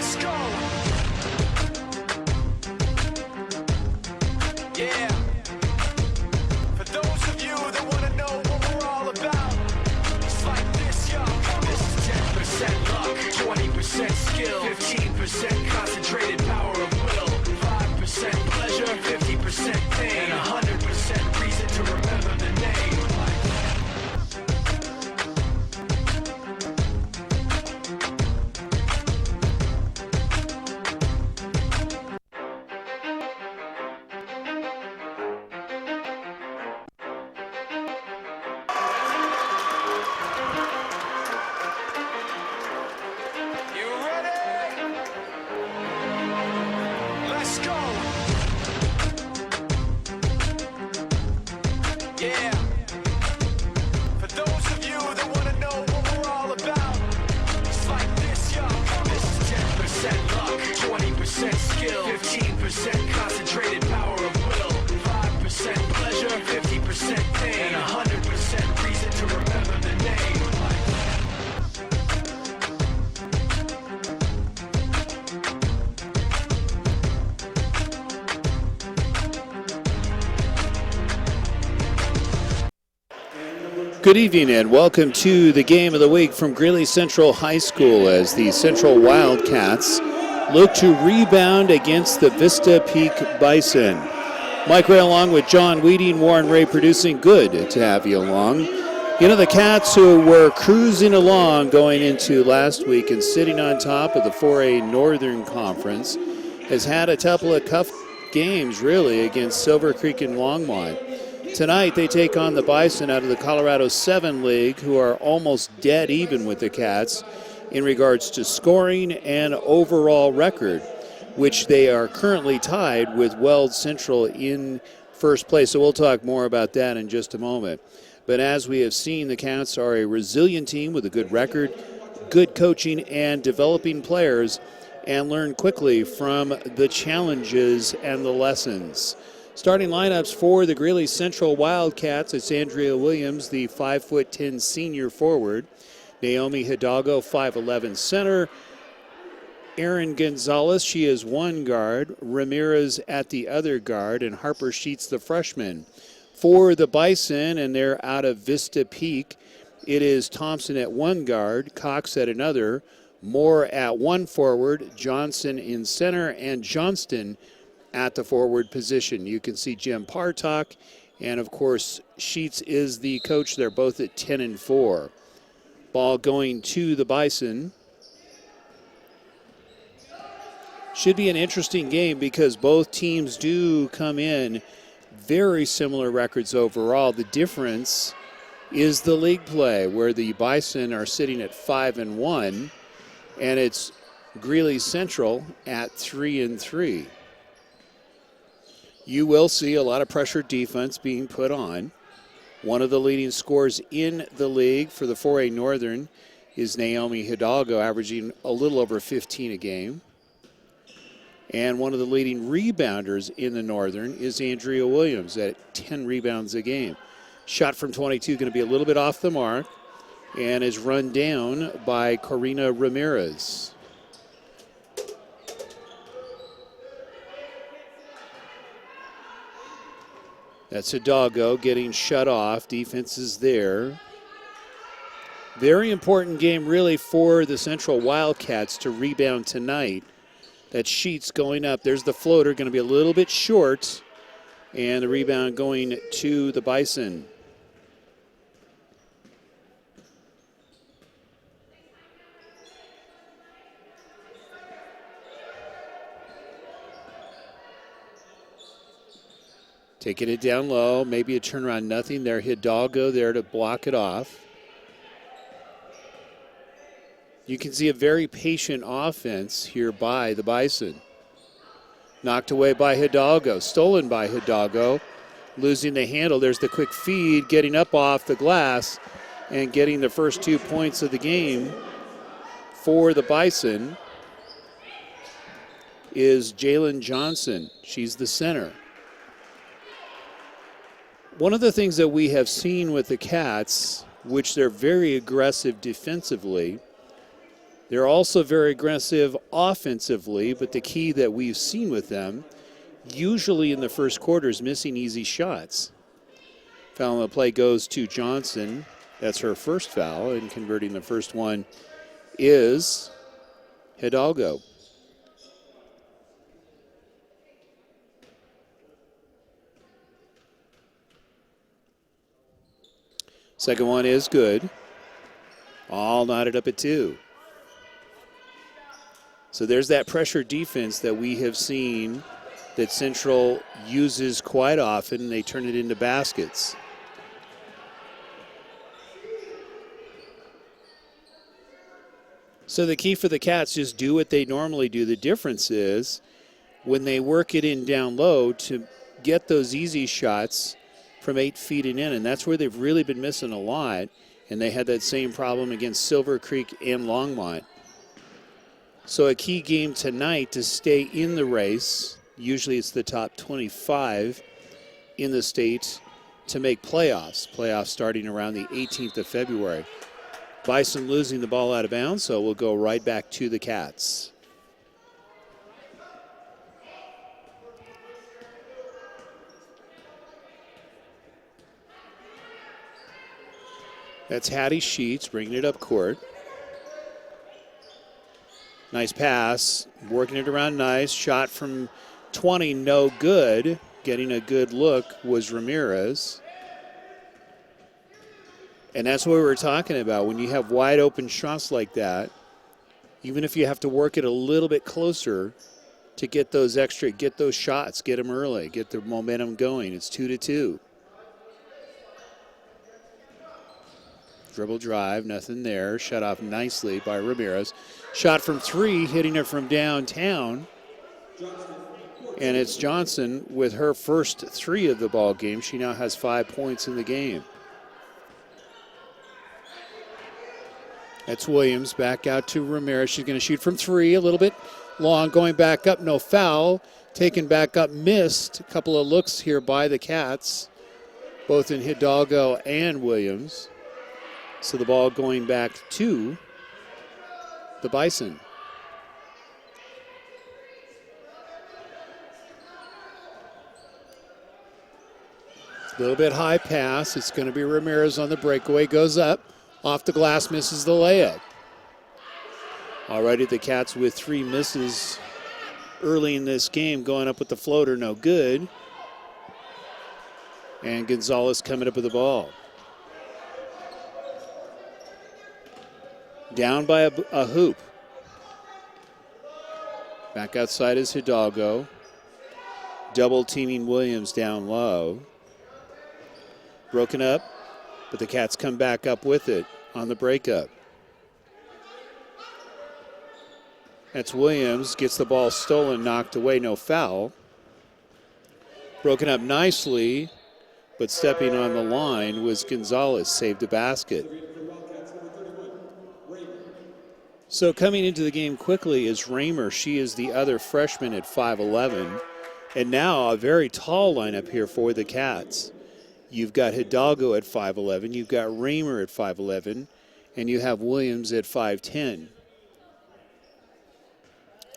Let's go. Yeah. For those of you that want to know what we're all about, it's like this, yo. This is 10% luck, 20% skill, 15% concentrated power of will, 5% pleasure, 50% pain, and 100% reason to remember the name. Yeah. For those of you that want to know what we're all about, it's like this, yo. This is 10% luck, 20% skill, 15% concentrated power of will, 5% pleasure, 50% pain, and 100% reason to remember the name. Good evening and welcome to the game of the week from Greeley Central High School as the Central Wildcats look to rebound against the Vista Peak Bison. Mike Ray along with John Weeding, Warren Ray producing. Good to have you along. You know, the Cats, who were cruising along going into last week and sitting on top of the 4A Northern Conference, has had a couple of tough games really against Silver Creek and Longmont. Tonight they take on the Bison out of the Colorado 7 League, who are almost dead even with the Cats in regards to scoring and overall record, which they are currently tied with Weld Central in first place. So we'll talk more about that in just a moment. But as we have seen, the Cats are a resilient team with a good record, good coaching and developing players, and learn quickly from the challenges and the lessons. Starting lineups for the Greeley Central Wildcats, it's Andrea Williams, the 5'10" senior forward. Naomi Hidalgo, 5'11" center. Erin Gonzalez, she is one guard. Ramirez at the other guard, and Harper Sheets, the freshman. For the Bison, and they're out of Vista Peak, it is Thompson at one guard, Cox at another, Moore at one forward, Johnson in center, and Johnston at the forward position. You can see Jim Partok, and of course Sheets is the coach. They're both at 10-4. Ball going to the Bison. Should be an interesting game because both teams do come in very similar records overall. The difference is the league play, where the Bison are sitting at 5-1, and it's Greeley Central at 3-3. You will see a lot of pressure defense being put on. One of the leading scorers in the league for the 4A Northern is Naomi Hidalgo, averaging a little over 15 a game. And one of the leading rebounders in the Northern is Andrea Williams at 10 rebounds a game. Shot from 22 going to be a little bit off the mark and is run down by Corina Ramirez. That's Hidalgo getting shut off. Defense is there. Very important game really for the Central Wildcats to rebound tonight. That Sheets going up. There's the floater, going to be a little bit short. And the rebound going to the Bison. Taking it down low, maybe a turnaround, nothing there. Hidalgo there to block it off. You can see a very patient offense here by the Bison. Knocked away by Hidalgo, stolen by Hidalgo, losing the handle. There's the quick feed, getting up off the glass and getting the first 2 points of the game for the Bison is Jalen Johnson. She's the center. One of the things that we have seen with the Cats, which they're very aggressive defensively, They're also very aggressive offensively, but the key that we've seen with them, usually in the first quarter, is missing easy shots. Foul on the play goes to Johnson. That's her first foul, and converting the first one is Hidalgo. Second one is good. All knotted up at 2. So there's that pressure defense that we have seen that Central uses quite often. They turn it into baskets. So the key for the Cats, just do what they normally do. The difference is when they work it in down low to get those easy shots from 8 feet and in, and that's where they've really been missing a lot, and they had that same problem against Silver Creek and Longmont. So a key game tonight to stay in the race, usually it's the top 25 in the state, to make playoffs starting around the 18th of February. Bison losing the ball out of bounds, so we'll go right back to the Cats. That's Hattie Sheets bringing it up court. Nice pass, working it around nice. Shot from 20, no good. Getting a good look was Ramirez. And that's what we were talking about. When you have wide open shots like that, even if you have to work it a little bit closer to get those shots, get them early, get the momentum going. It's 2-2. Dribble drive, nothing there. Shut off nicely by Ramirez. Shot from 3, hitting it from downtown. And it's Johnson with her first 3 of the ball game. She now has 5 points in the game. That's Williams back out to Ramirez. She's going to shoot from 3, a little bit long, going back up, no foul. Taken back up, missed. A couple of looks here by the Cats, both in Hidalgo and Williams. So the ball going back to the Bison. A little bit high pass. It's going to be Ramirez on the breakaway. Goes up. Off the glass, misses the layup. Alrighty, the Cats with 3 misses early in this game. Going up with the floater, no good. And Gonzalez coming up with the ball. Down by a hoop. Back outside is Hidalgo. Double teaming Williams down low. Broken up, but the Cats come back up with it on the breakup. That's Williams, gets the ball stolen, knocked away, no foul. Broken up nicely, but stepping on the line was Gonzalez, saved a basket. So coming into the game quickly is Raymer. She is the other freshman at 5'11". And now a very tall lineup here for the Cats. You've got Hidalgo at 5'11", you've got Raymer at 5'11", and you have Williams at 5'10".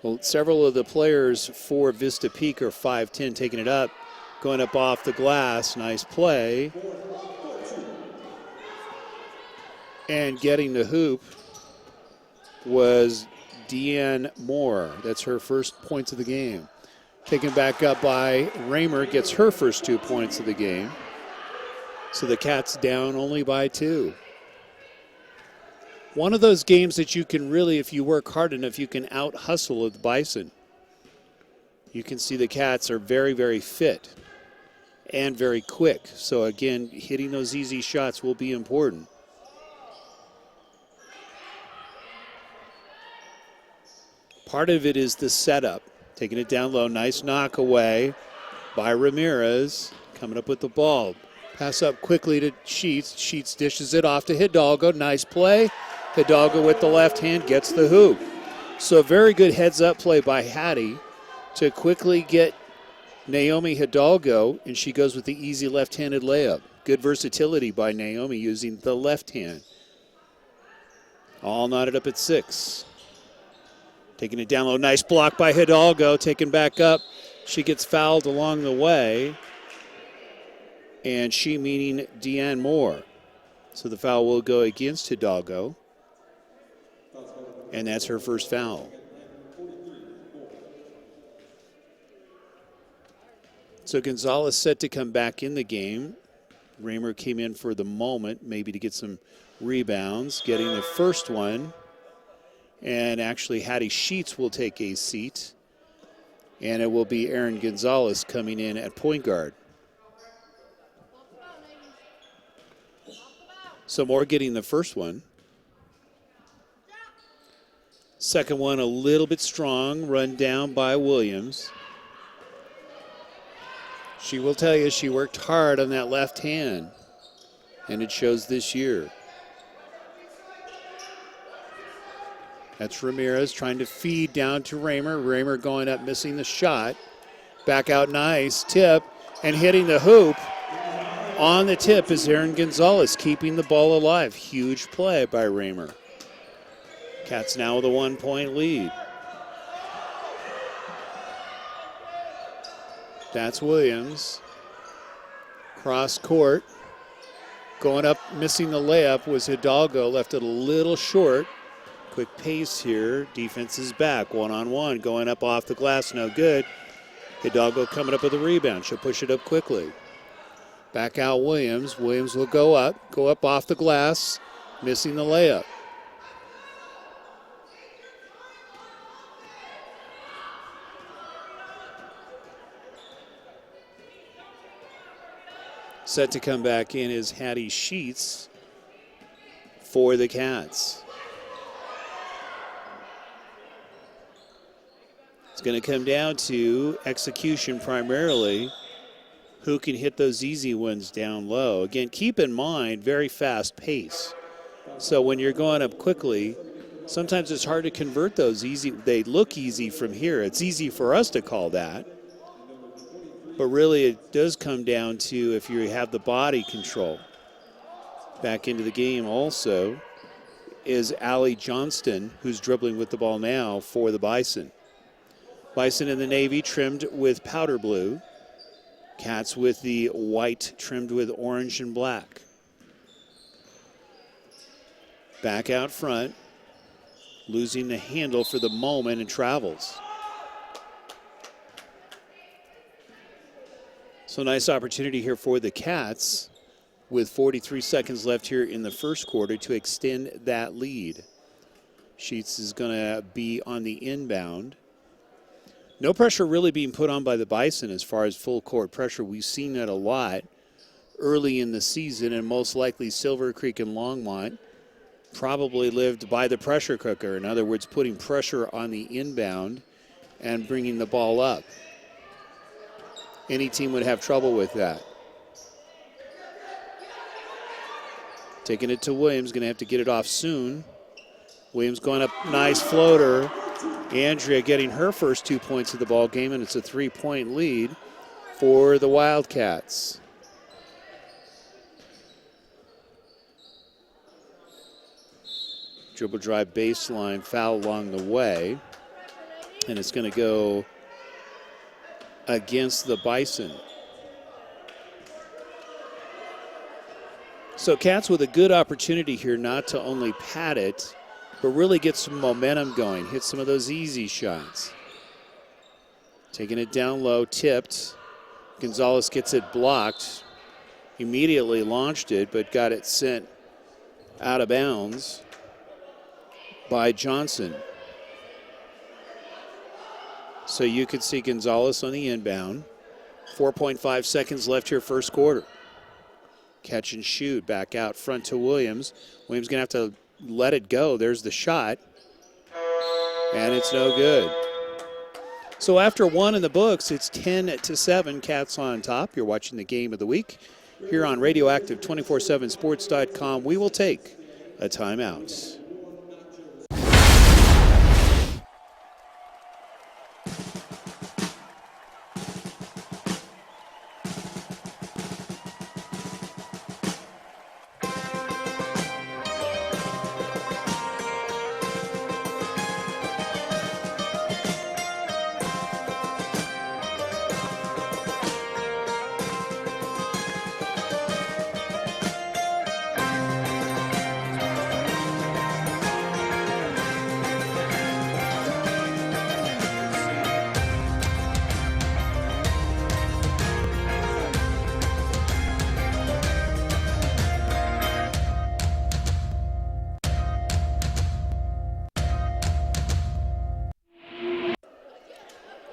Well, several of the players for Vista Peak are 5'10", taking it up, going up off the glass. Nice play. And getting the hoop was Deanne Moore. That's her first points of the game. Taken back up by Raymer, gets her first 2 points of the game. So the Cats down only by 2. One of those games that you can really, if you work hard enough, you can out-hustle the Bison. You can see the Cats are very, very fit and very quick. So again, hitting those easy shots will be important. Part of it is the setup. Taking it down low, nice knock away by Ramirez. Coming up with the ball. Pass up quickly to Sheets. Sheets dishes it off to Hidalgo. Nice play. Hidalgo with the left hand gets the hoop. So a very good heads-up play by Hattie to quickly get Naomi Hidalgo, and she goes with the easy left-handed layup. Good versatility by Naomi using the left hand. All knotted up at 6. Taking it down low. Nice block by Hidalgo. Taken back up. She gets fouled along the way. And she meaning Deanne Moore. So the foul will go against Hidalgo. And that's her first foul. So Gonzalez set to come back in the game. Raymer came in for the moment, maybe to get some rebounds, getting the first one. And actually Hattie Sheets will take a seat. And it will be Erin Gonzalez coming in at point guard. So Moore getting the first one. Second one a little bit strong, run down by Williams. She will tell you she worked hard on that left hand, and it shows this year. That's Ramirez trying to feed down to Raymer. Raymer going up, missing the shot. Back out nice, tip, and hitting the hoop. On the tip is Erin Gonzalez, keeping the ball alive. Huge play by Raymer. Cats now with a 1-point lead. That's Williams. Cross court. Going up, missing the layup was Hidalgo. Left it a little short. Quick pace here. Defense is back. One-on-one. Going up off the glass. No good. Hidalgo coming up with a rebound. She'll push it up quickly. Back out Williams. Williams will go up off the glass. Missing the layup. Set to come back in is Hattie Sheets for the Cats. It's going to come down to execution primarily. Who can hit those easy ones down low? Again, keep in mind, very fast pace. So when you're going up quickly, sometimes it's hard to convert those easy. They look easy from here. It's easy for us to call that. But really, it does come down to if you have the body control. Back into the game also is Allie Johnston, who's dribbling with the ball now for the Bison. Bison in the navy, trimmed with powder blue. Cats with the white, trimmed with orange and black. Back out front, losing the handle for the moment and travels. So nice opportunity here for the Cats with 43 seconds left here in the first quarter to extend that lead. Sheets is going to be on the inbound. No pressure really being put on by the Bison as far as full court pressure. We've seen that a lot early in the season, and most likely Silver Creek and Longmont probably lived by the pressure cooker. In other words, putting pressure on the inbound and bringing the ball up. Any team would have trouble with that. Taking it to Williams, going to have to get it off soon. Williams going up, nice floater. Andrea getting her first 2 points of the ball game, and it's a 3-point lead for the Wildcats. Dribble drive baseline, foul along the way, and it's going to go against the Bison. So Cats with a good opportunity here not to only pad it, but really get some momentum going, hit some of those easy shots. Taking it down low, tipped. Gonzalez gets it blocked. Immediately launched it, but got it sent out of bounds by Johnson. So you could see Gonzalez on the inbound. 4.5 seconds left here first quarter. Catch and shoot back out front to Williams. Williams going to have to let it go. There's the shot. And it's no good. So after one in the books, it's 10-7. Cats on top. You're watching the game of the week here on Radioactive247sports.com. We will take a timeout.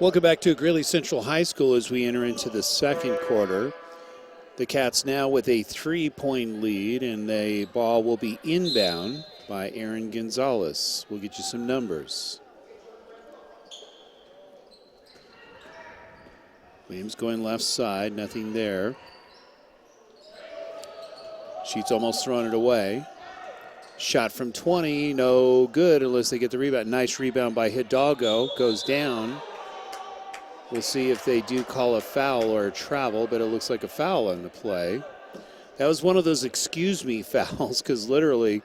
Welcome back to Greeley Central High School as we enter into the second quarter. The Cats now with a 3-point lead, and the ball will be inbound by Aaron Gonzalez. We'll get you some numbers. Williams going left side, nothing there. Sheets almost throwing it away. Shot from 20, no good unless they get the rebound. Nice rebound by Hidalgo, goes down. We'll see if they do call a foul or a travel, but it looks like a foul on the play. That was one of those excuse me fouls, because literally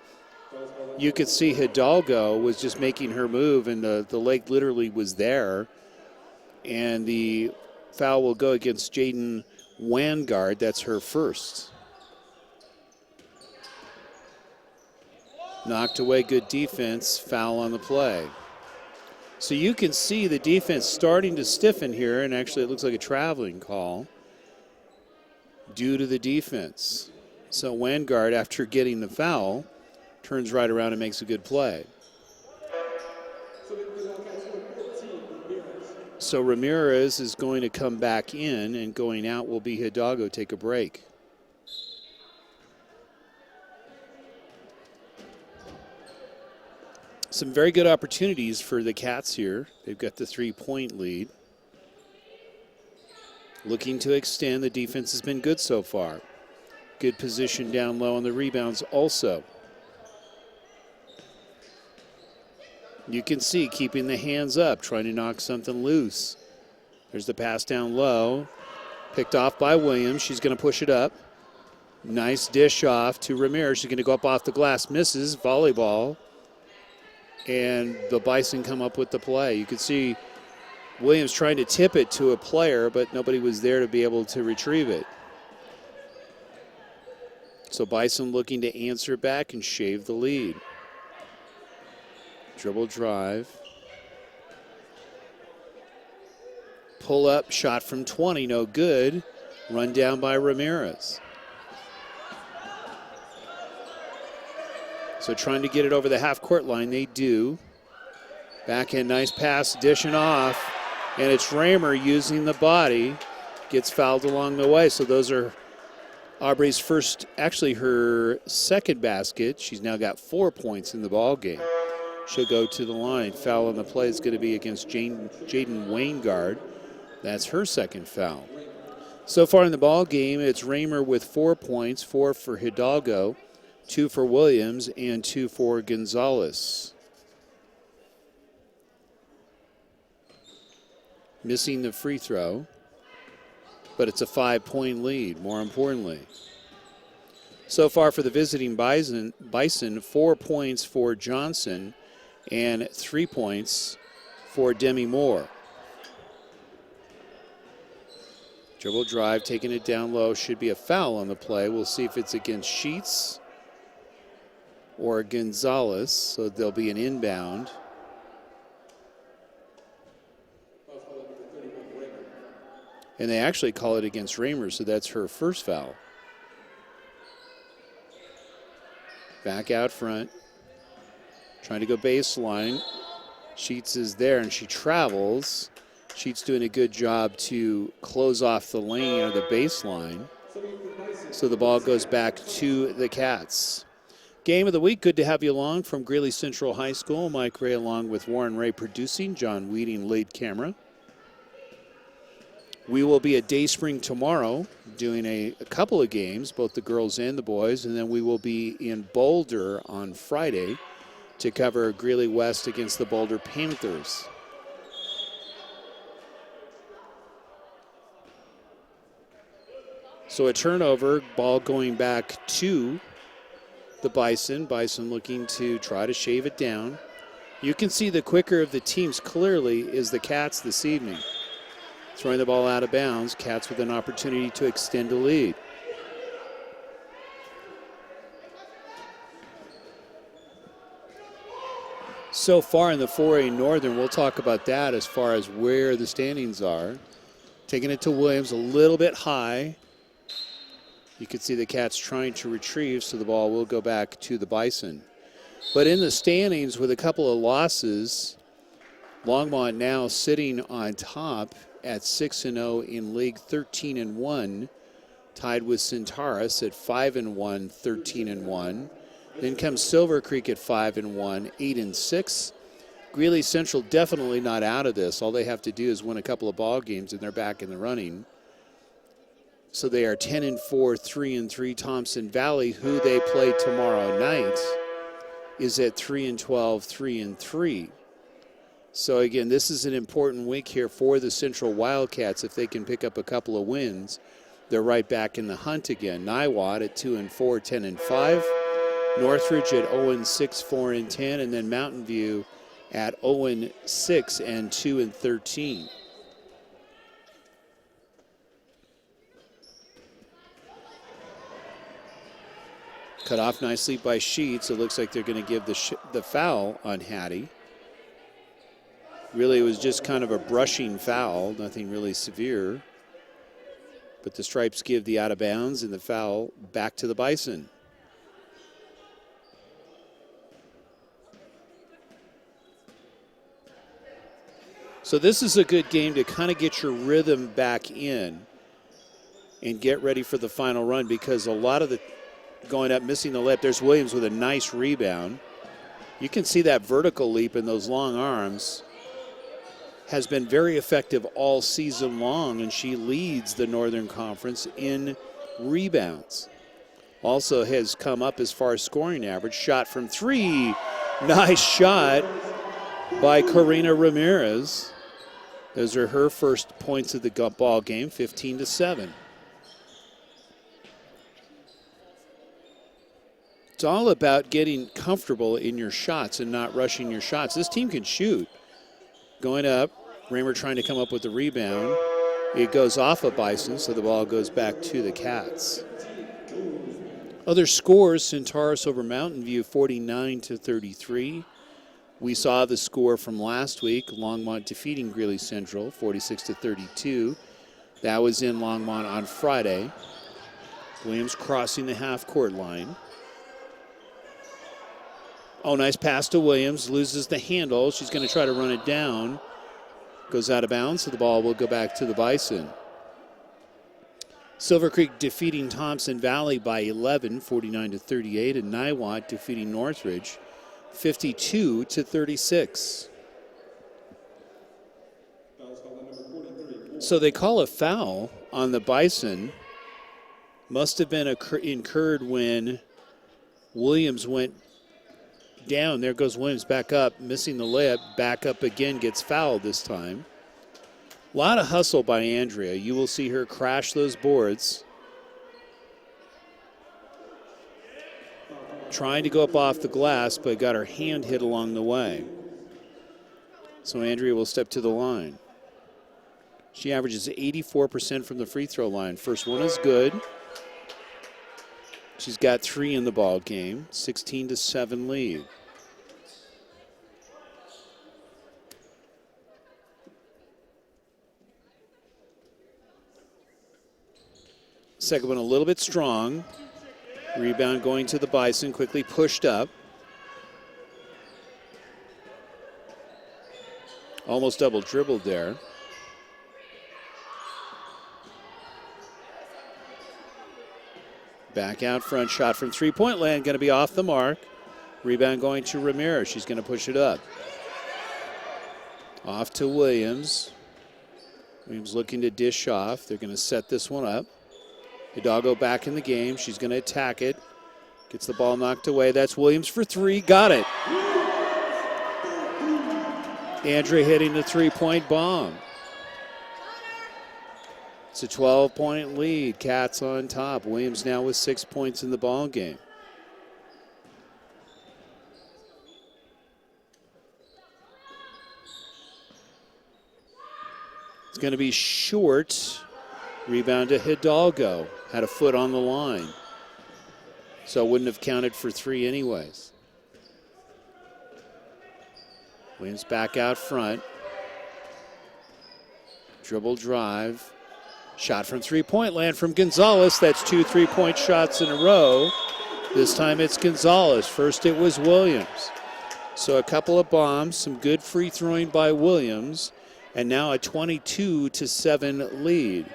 you could see Hidalgo was just making her move, and the leg literally was there. And the foul will go against Jaden Wangard. That's her first. Knocked away, good defense, foul on the play. So you can see the defense starting to stiffen here, and actually it looks like a traveling call due to the defense. So Wangard, after getting the foul, turns right around and makes a good play. So Ramirez is going to come back in, and going out will be Hidalgo. Take a break. Some very good opportunities for the Cats here. They've got the 3-point lead. Looking to extend. The defense has been good so far. Good position down low on the rebounds also. You can see keeping the hands up, trying to knock something loose. There's the pass down low. Picked off by Williams. She's going to push it up. Nice dish off to Ramirez. She's going to go up off the glass. Misses. Volleyball. And the Bison come up with the play. You could see Williams trying to tip it to a player, but nobody was there to be able to retrieve it. So Bison looking to answer back and shave the lead. Dribble drive. Pull up, shot from 20, no good. Run down by Ramirez. So trying to get it over the half-court line, they do. Backhand, nice pass, dishing off. And it's Raymer using the body. Gets fouled along the way. So those are Aubrey's first, actually her second basket. She's now got 4 points in the ball game. She'll go to the line. Foul on the play is going to be against Jaden Wangard. That's her second foul. So far in the ball game, it's Raymer with 4 points, 4 for Hidalgo, 2 for Williams, and 2 for Gonzalez. Missing the free throw, but it's a 5-point lead, more importantly. So far for the visiting Bison, 4 points for Johnson and 3 points for Demi Moore. Dribble drive, taking it down low, should be a foul on the play. We'll see if it's against Sheets or Gonzalez, so there'll be an inbound. And they actually call it against Raymer, so that's her first foul. Back out front, trying to go baseline. Sheets is there, and she travels. Sheets doing a good job to close off the lane or the baseline. So the ball goes back to the Cats. Game of the week, good to have you along from Greeley Central High School. Mike Ray along with Warren Ray producing, John Weeding lead camera. We will be at Dayspring tomorrow doing a couple of games, both the girls and the boys, and then we will be in Boulder on Friday to cover Greeley West against the Boulder Panthers. So a turnover, ball going back to the Bison. Bison looking to try to shave it down. You can see the quicker of the teams clearly is the Cats this evening. Throwing the ball out of bounds. Cats with an opportunity to extend a lead. So far in the 4A Northern, we'll talk about that as far as where the standings are. Taking it to Williams a little bit high. You can see the Cats trying to retrieve, so the ball will go back to the Bison. But in the standings with a couple of losses, Longmont now sitting on top at 6-0 in league, 13-1, tied with Centaurus at 5-1, 13-1. Then comes Silver Creek at 5-1, 8-6. Greeley Central definitely not out of this. All they have to do is win a couple of ball games and they're back in the running. So they are 10-4, 3-3. Thompson Valley, who they play tomorrow night, is at 3-12, 3-3. So again, this is an important week here for the Central Wildcats. If they can pick up a couple of wins, they're right back in the hunt again. Niwot at 2-4, 10-5. Northridge at 0-6, 4-10, and then Mountain View at 0-6 and 2-13. Cut off nicely by Sheets. It looks like they're going to give the foul on Hattie. Really, it was just kind of a brushing foul, nothing really severe. But the Stripes give the out of bounds and the foul back to the Bison. So this is a good game to kind of get your rhythm back in and get ready for the final run, because a lot of the going up, missing the lip. There's Williams with a nice rebound. You can see that vertical leap in those long arms has been very effective all season long, and she leads the Northern Conference in rebounds. Also has come up as far as scoring average. Shot from three. Nice shot by Karina Ramirez. Those are her first points of the ball game, 15-7. It's all about getting comfortable in your shots and not rushing your shots. This team can shoot. Going up, Raymer trying to come up with the rebound. It goes off of Bison, so the ball goes back to the Cats. Other scores, Centaurus over Mountain View, 49-33. We saw the score from last week, Longmont defeating Greeley Central, 46-32. That was in Longmont on Friday. Williams crossing the half-court line. Oh, nice pass to Williams, loses the handle. She's going to try to run it down. Goes out of bounds, so the ball will go back to the Bison. Silver Creek defeating Thompson Valley by 11, 49-38, and Niwot defeating Northridge, 52-36. So they call a foul on the Bison. Must have been incurred when Williams went down. There goes Williams back up, missing the layup, back up again, gets fouled this time. A lot of hustle by Andrea. You will see her crash those boards. Trying to go up off the glass, but got her hand hit along the way. So Andrea will step to the line. She averages 84% from the free throw line. First one is good. She's got 3 in the ball game, 16-7 lead. Second one a little bit strong. Rebound going to the Bison, quickly pushed up. Almost double dribbled there. Back out front, shot from three-point land, going to be off the mark. Rebound going to Ramirez. She's going to push it up. Off to Williams. Williams looking to dish off. They're going to set this one up. Hidalgo back in the game. She's going to attack it. Gets the ball knocked away. That's Williams for 3. Got it. Andrea hitting the three-point bomb. It's a 12-point lead. Cats on top. Williams now with 6 points in the ball game. It's going to be short. Rebound to Hidalgo. Had a foot on the line. So wouldn't have counted for 3 anyways. Williams back out front. Dribble drive. Shot from three-point land from Gonzalez. That's 2 3-point shots in a row. This time it's Gonzalez. First it was Williams. So a couple of bombs, some good free throwing by Williams, and now a 22-7 lead.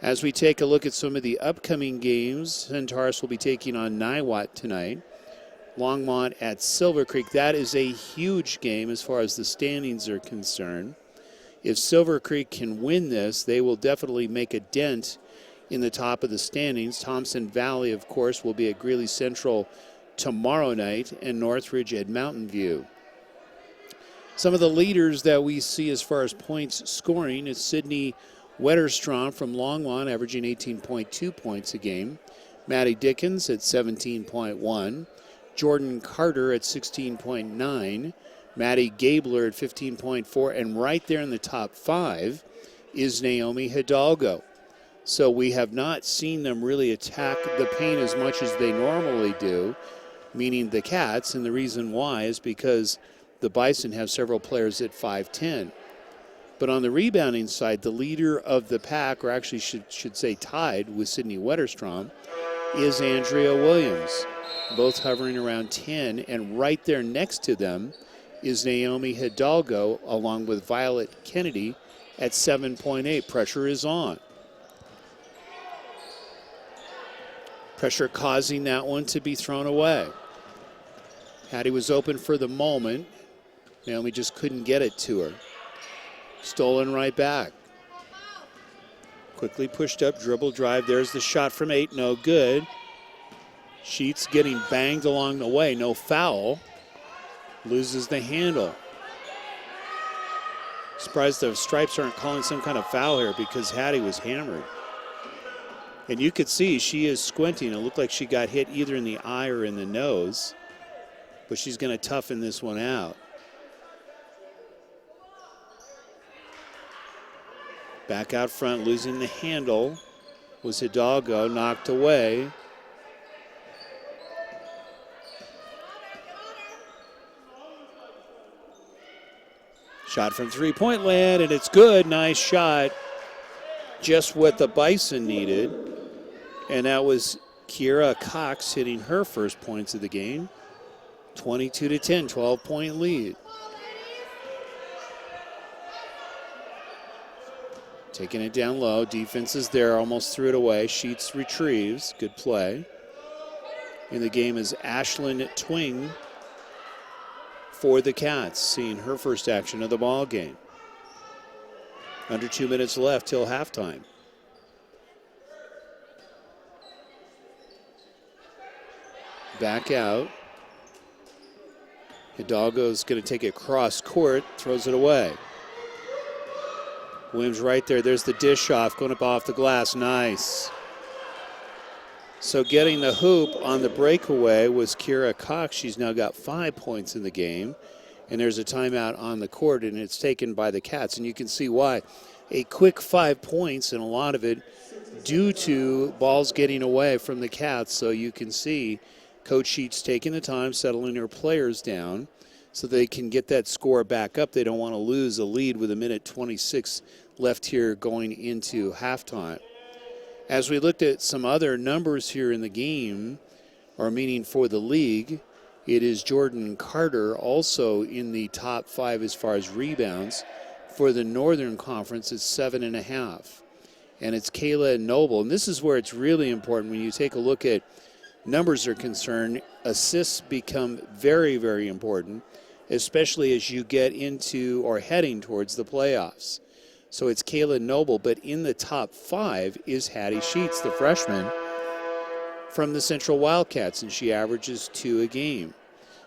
As we take a look at some of the upcoming games, Centaurus will be taking on Niwot tonight. Longmont at Silver Creek. That is a huge game as far as the standings are concerned. If Silver Creek can win this, they will definitely make a dent in the top of the standings. Thompson Valley, of course, will be at Greeley Central tomorrow night, and Northridge at Mountain View. Some of the leaders that we see as far as points scoring is Sydney Wetterstrom from Longmont, averaging 18.2 points a game. Maddie Dickens at 17.1. Jordan Carter at 16.9. Maddie Gabler at 15.4. And right there in the top 5 is Naomi Hidalgo. So we have not seen them really attack the paint as much as they normally do, meaning the Cats. And the reason why is because the Bison have several players at 5'10". But on the rebounding side, the leader of the pack, or actually should say tied with Sydney Wetterstrom, is Andrea Williams, both hovering around 10. And right there next to them is Naomi Hidalgo, along with Violet Kennedy at 7.8. Pressure is on. Pressure causing that one to be thrown away. Hattie was open for the moment. Naomi just couldn't get it to her. Stolen right back. Quickly pushed up, dribble drive. There's the shot from 8, no good. Sheets getting banged along the way, no foul. Loses the handle. Surprised the Stripes aren't calling some kind of foul here because Hattie was hammered. And you could see she is squinting. It looked like she got hit either in the eye or in the nose. But she's going to toughen this one out. Back out front, losing the handle was Hidalgo, knocked away. Shot from three-point land, and it's good. Nice shot. Just what the Bison needed. And that was Kiera Cox hitting her first points of the game. 22-10, 12-point lead. Taking it down low. Defense is there, almost threw it away. Sheets retrieves. Good play. In the game is Ashlyn Twing for the Cats, seeing her first action of the ball game. Under 2 minutes left till halftime. Back out. Hidalgo's going to take it cross court, throws it away. Williams right there. There's the dish off, going up off the glass. Nice. So getting the hoop on the breakaway was Kiera Cox. She's now got 5 points in the game. And there's a timeout on the court, and it's taken by the Cats. And you can see why. A quick 5 points, and a lot of it due to balls getting away from the Cats. So you can see Coach Sheets taking the time, settling her players down so they can get that score back up. They don't want to lose a lead with 1:26 left here going into halftime. As we looked at some other numbers here in the game, or meaning for the league, it is Jordan Carter also in the top 5 as far as rebounds. For the Northern Conference, it's 7.5. And it's Kayla Noble. And this is where it's really important when you take a look at numbers are concerned. Assists become very, very important, especially as you get into or heading towards the playoffs. So it's Kayla Noble, but in the top 5 is Hattie Sheets, the freshman from the Central Wildcats, and she averages 2 a game.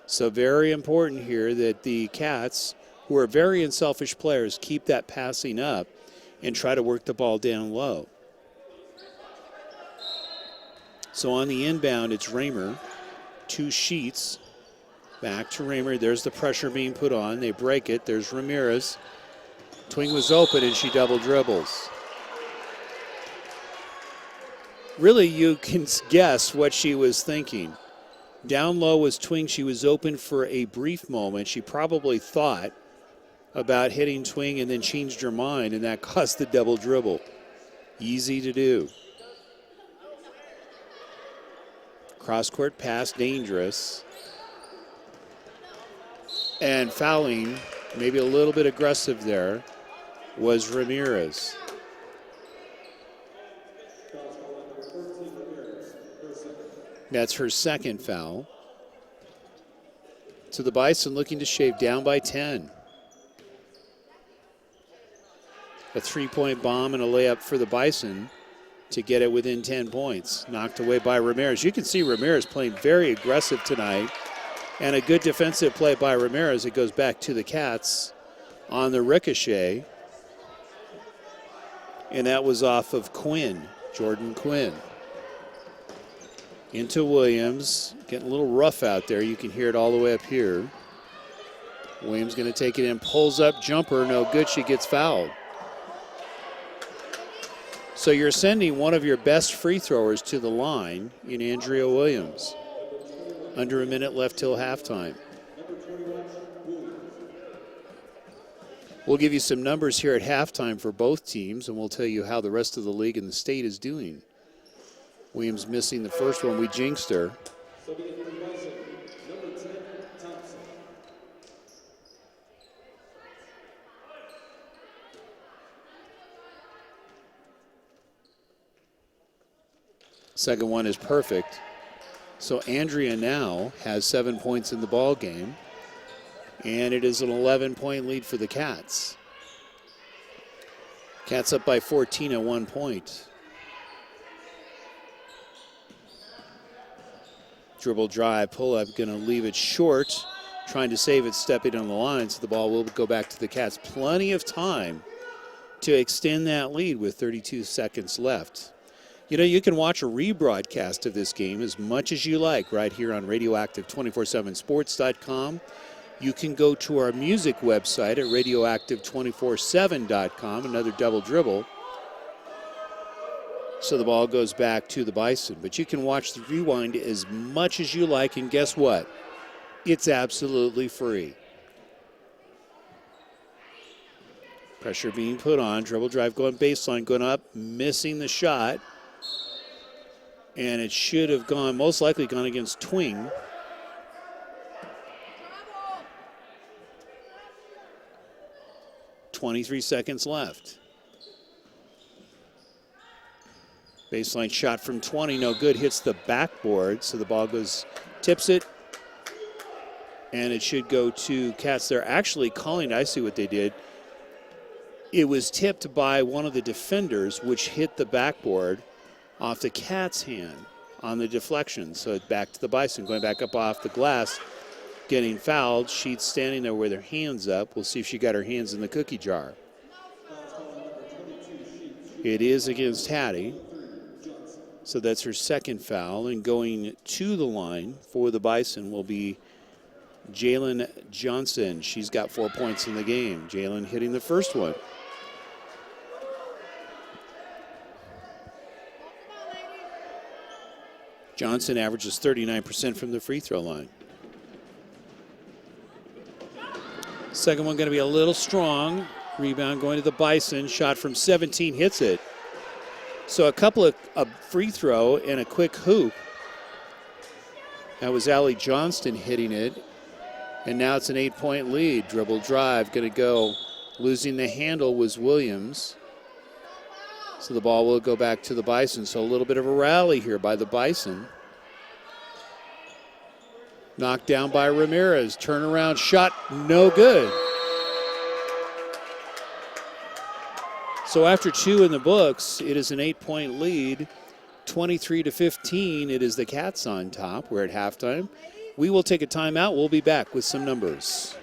So very important here that the Cats, who are very unselfish players, keep that passing up and try to work the ball down low. So on the inbound, it's Raymer, 2 Sheets. Back to Raymer. There's the pressure being put on. They break it. There's Ramirez. Twing was open, and she double dribbles. Really, you can guess what she was thinking. Down low was Twing. She was open for a brief moment. She probably thought about hitting Twing and then changed her mind, and that caused the double dribble. Easy to do. Cross-court pass, dangerous. And fouling, maybe a little bit aggressive there, was Ramirez. That's her second foul. So the Bison looking to shave down by 10. A three-point bomb and a layup for the Bison to get it within 10 points. Knocked away by Ramirez. You can see Ramirez playing very aggressive tonight. And a good defensive play by Ramirez. It goes back to the Cats on the ricochet. And that was off of Quinn, Jordan Quinn. Into Williams. Getting a little rough out there. You can hear it all the way up here. Williams going to take it in. Pulls up. Jumper. No good. She gets fouled. So you're sending one of your best free throwers to the line in Andrea Williams. Under a minute left till halftime. We'll give you some numbers here at halftime for both teams, and we'll tell you how the rest of the league and the state is doing. Williams missing the first one. We jinxed her. Second one is perfect. So Andrea now has 7 points in the ball game, and it is an 11-point lead for the Cats. Cats up by 14 at 1 point. Dribble drive, pull up, going to leave it short, trying to save it, stepping on the line, so the ball will go back to the Cats. Plenty of time to extend that lead with 32 seconds left. You know, you can watch a rebroadcast of this game as much as you like right here on radioactive247sports.com. You can go to our music website at radioactive247.com, another double dribble. So the ball goes back to the Bison. But you can watch the rewind as much as you like, and guess what? It's absolutely free. Pressure being put on, dribble drive going baseline, going up, missing the shot. And it should have gone, most likely gone against Twing. .23 seconds left. Baseline shot from 20, no good, hits the backboard, so the ball goes, tips it, and it should go to Cats. They're actually calling, I see what they did. It was tipped by one of the defenders, which hit the backboard off the Cat's hand on the deflection. So back to the Bison, going back up off the glass, getting fouled. She's standing there with her hands up. We'll see if she got her hands in the cookie jar. It is against Hattie. So that's her second foul. And going to the line for the Bison will be Jalen Johnson. She's got 4 points in the game. Jalen hitting the first one. Johnson averages 39% from the free throw line. Second one going to be a little strong. Rebound going to the Bison. Shot from 17, hits it. So a couple of a free throw and a quick hoop. That was Allie Johnston hitting it. And now it's an 8-point lead. Dribble drive going to go. Losing the handle was Williams. So the ball will go back to the Bison. So a little bit of a rally here by the Bison. Knocked down by Ramirez. Turnaround shot, no good. So after two in the books, it is an 8-point lead. 23-15, it is the Cats on top. We're at halftime. We will take a timeout. We'll be back with some numbers.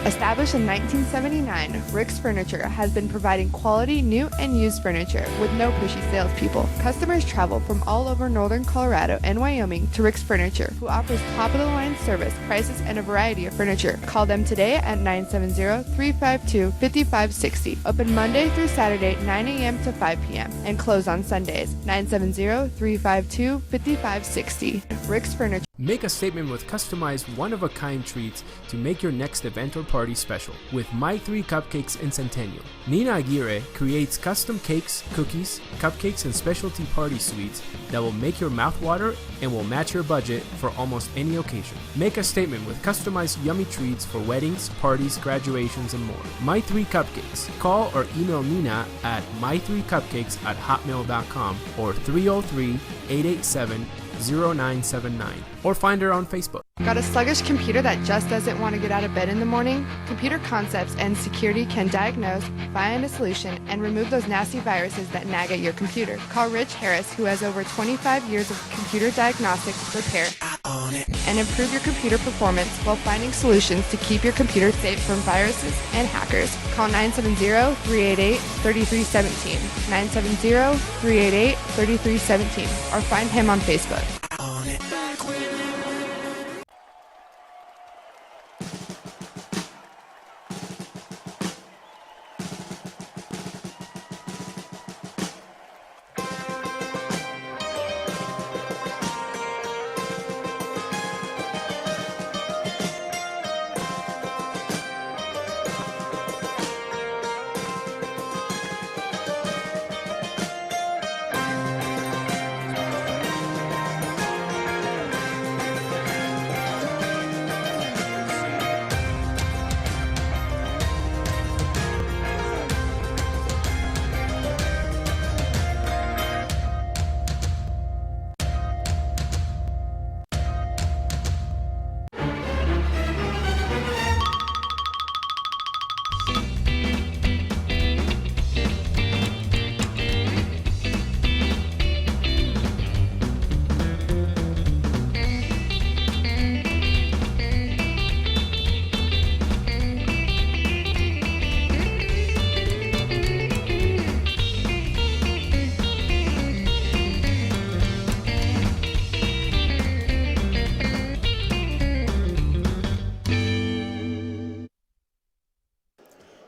Established in 1979, Rick's Furniture has been providing quality new and used furniture with no pushy salespeople. Customers travel from all over northern Colorado and Wyoming to Rick's Furniture, who offers top-of-the-line service, prices, and a variety of furniture. Call them today at 970-352-5560. Open Monday through Saturday, 9 a.m. to 5 p.m. and close on Sundays. 970-352-5560. Rick's Furniture. Make a statement with customized one-of-a-kind treats to make your next event or party special with My 3 Cupcakes in Centennial. Nina Aguirre creates custom cakes, cookies, cupcakes, and specialty party sweets that will make your mouth water and will match your budget for almost any occasion. Make a statement with customized yummy treats for weddings, parties, graduations, and more. My 3 Cupcakes. Call or email Nina at my3cupcakes@hotmail.com or 303-887-0979 or find her on Facebook. Got a sluggish computer that just doesn't want to get out of bed in the morning? Computer Concepts and Security can diagnose, find a solution, and remove those nasty viruses that nag at your computer. Call Rich Harris, who has over 25 years of computer diagnostic, repair, and improve your computer performance while finding solutions to keep your computer safe from viruses and hackers. Call 970-388-3317, 970-388-3317, or find him on Facebook.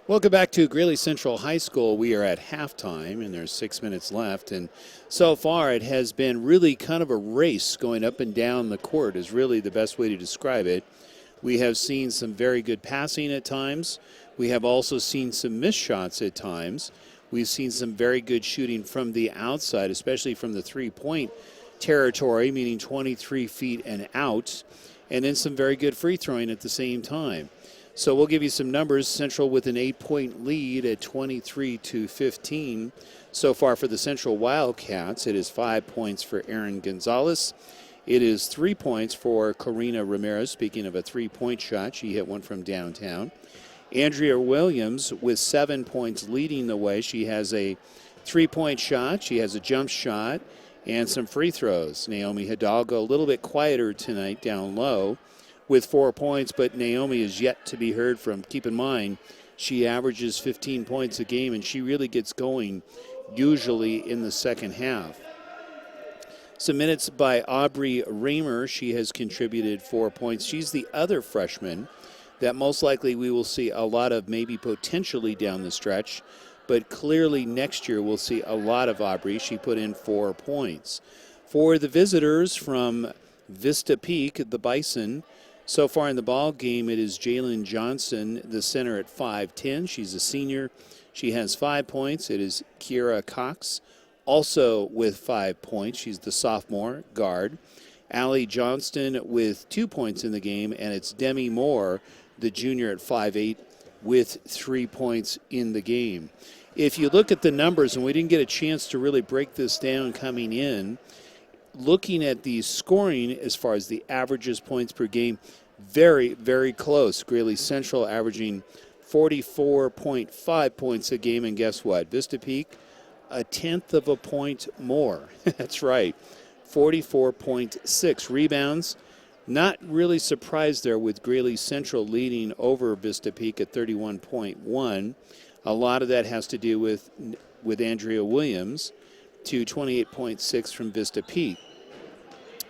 Welcome back to Greeley Central High School. We are at halftime, and there's 6 minutes left. And so far, it has been really kind of a race going up and down the court is really the best way to describe it. We have seen some very good passing at times. We have also seen some missed shots at times. We've seen some very good shooting from the outside, especially from the three-point territory, meaning 23 feet and out, and then some very good free throwing at the same time. So we'll give you some numbers. Central with an 8-point lead at 23-15. So far for the Central Wildcats, it is 5 points for Aaron Gonzalez. It is 3 points for Karina Ramirez. Speaking of a three-point shot, she hit one from downtown. Andrea Williams with 7 points leading the way. She has a three-point shot. She has a jump shot and some free throws. Naomi Hidalgo a little bit quieter tonight down low with 4 points, but Naomi is yet to be heard from. Keep in mind, she averages 15 points a game, and she really gets going usually in the second half. Some minutes by Aubrey Raymer. She has contributed 4 points. She's the other freshman that most likely we will see a lot of, maybe potentially down the stretch, but clearly next year we'll see a lot of Aubrey. She put in 4 points. For the visitors from Vista Peak, the Bison, so far in the ball game, it is Jalen Johnson, the center at 5'10". She's a senior. She has 5 points. It is Kiera Cox, also with 5 points. She's the sophomore guard. Allie Johnston with 2 points in the game, and it's Demi Moore, the junior at 5'8", with 3 points in the game. If you look at the numbers, and we didn't get a chance to really break this down coming in, looking at the scoring as far as the averages points per game, very, very close. Greeley Central averaging 44.5 points a game, and guess what? Vista Peak, a tenth of a point more. That's right, 44.6. Rebounds, Not really surprised there with Greeley Central leading over Vista Peak at 31.1. A lot of that has to do with Andrea Williams to 28.6 from Vista Peak.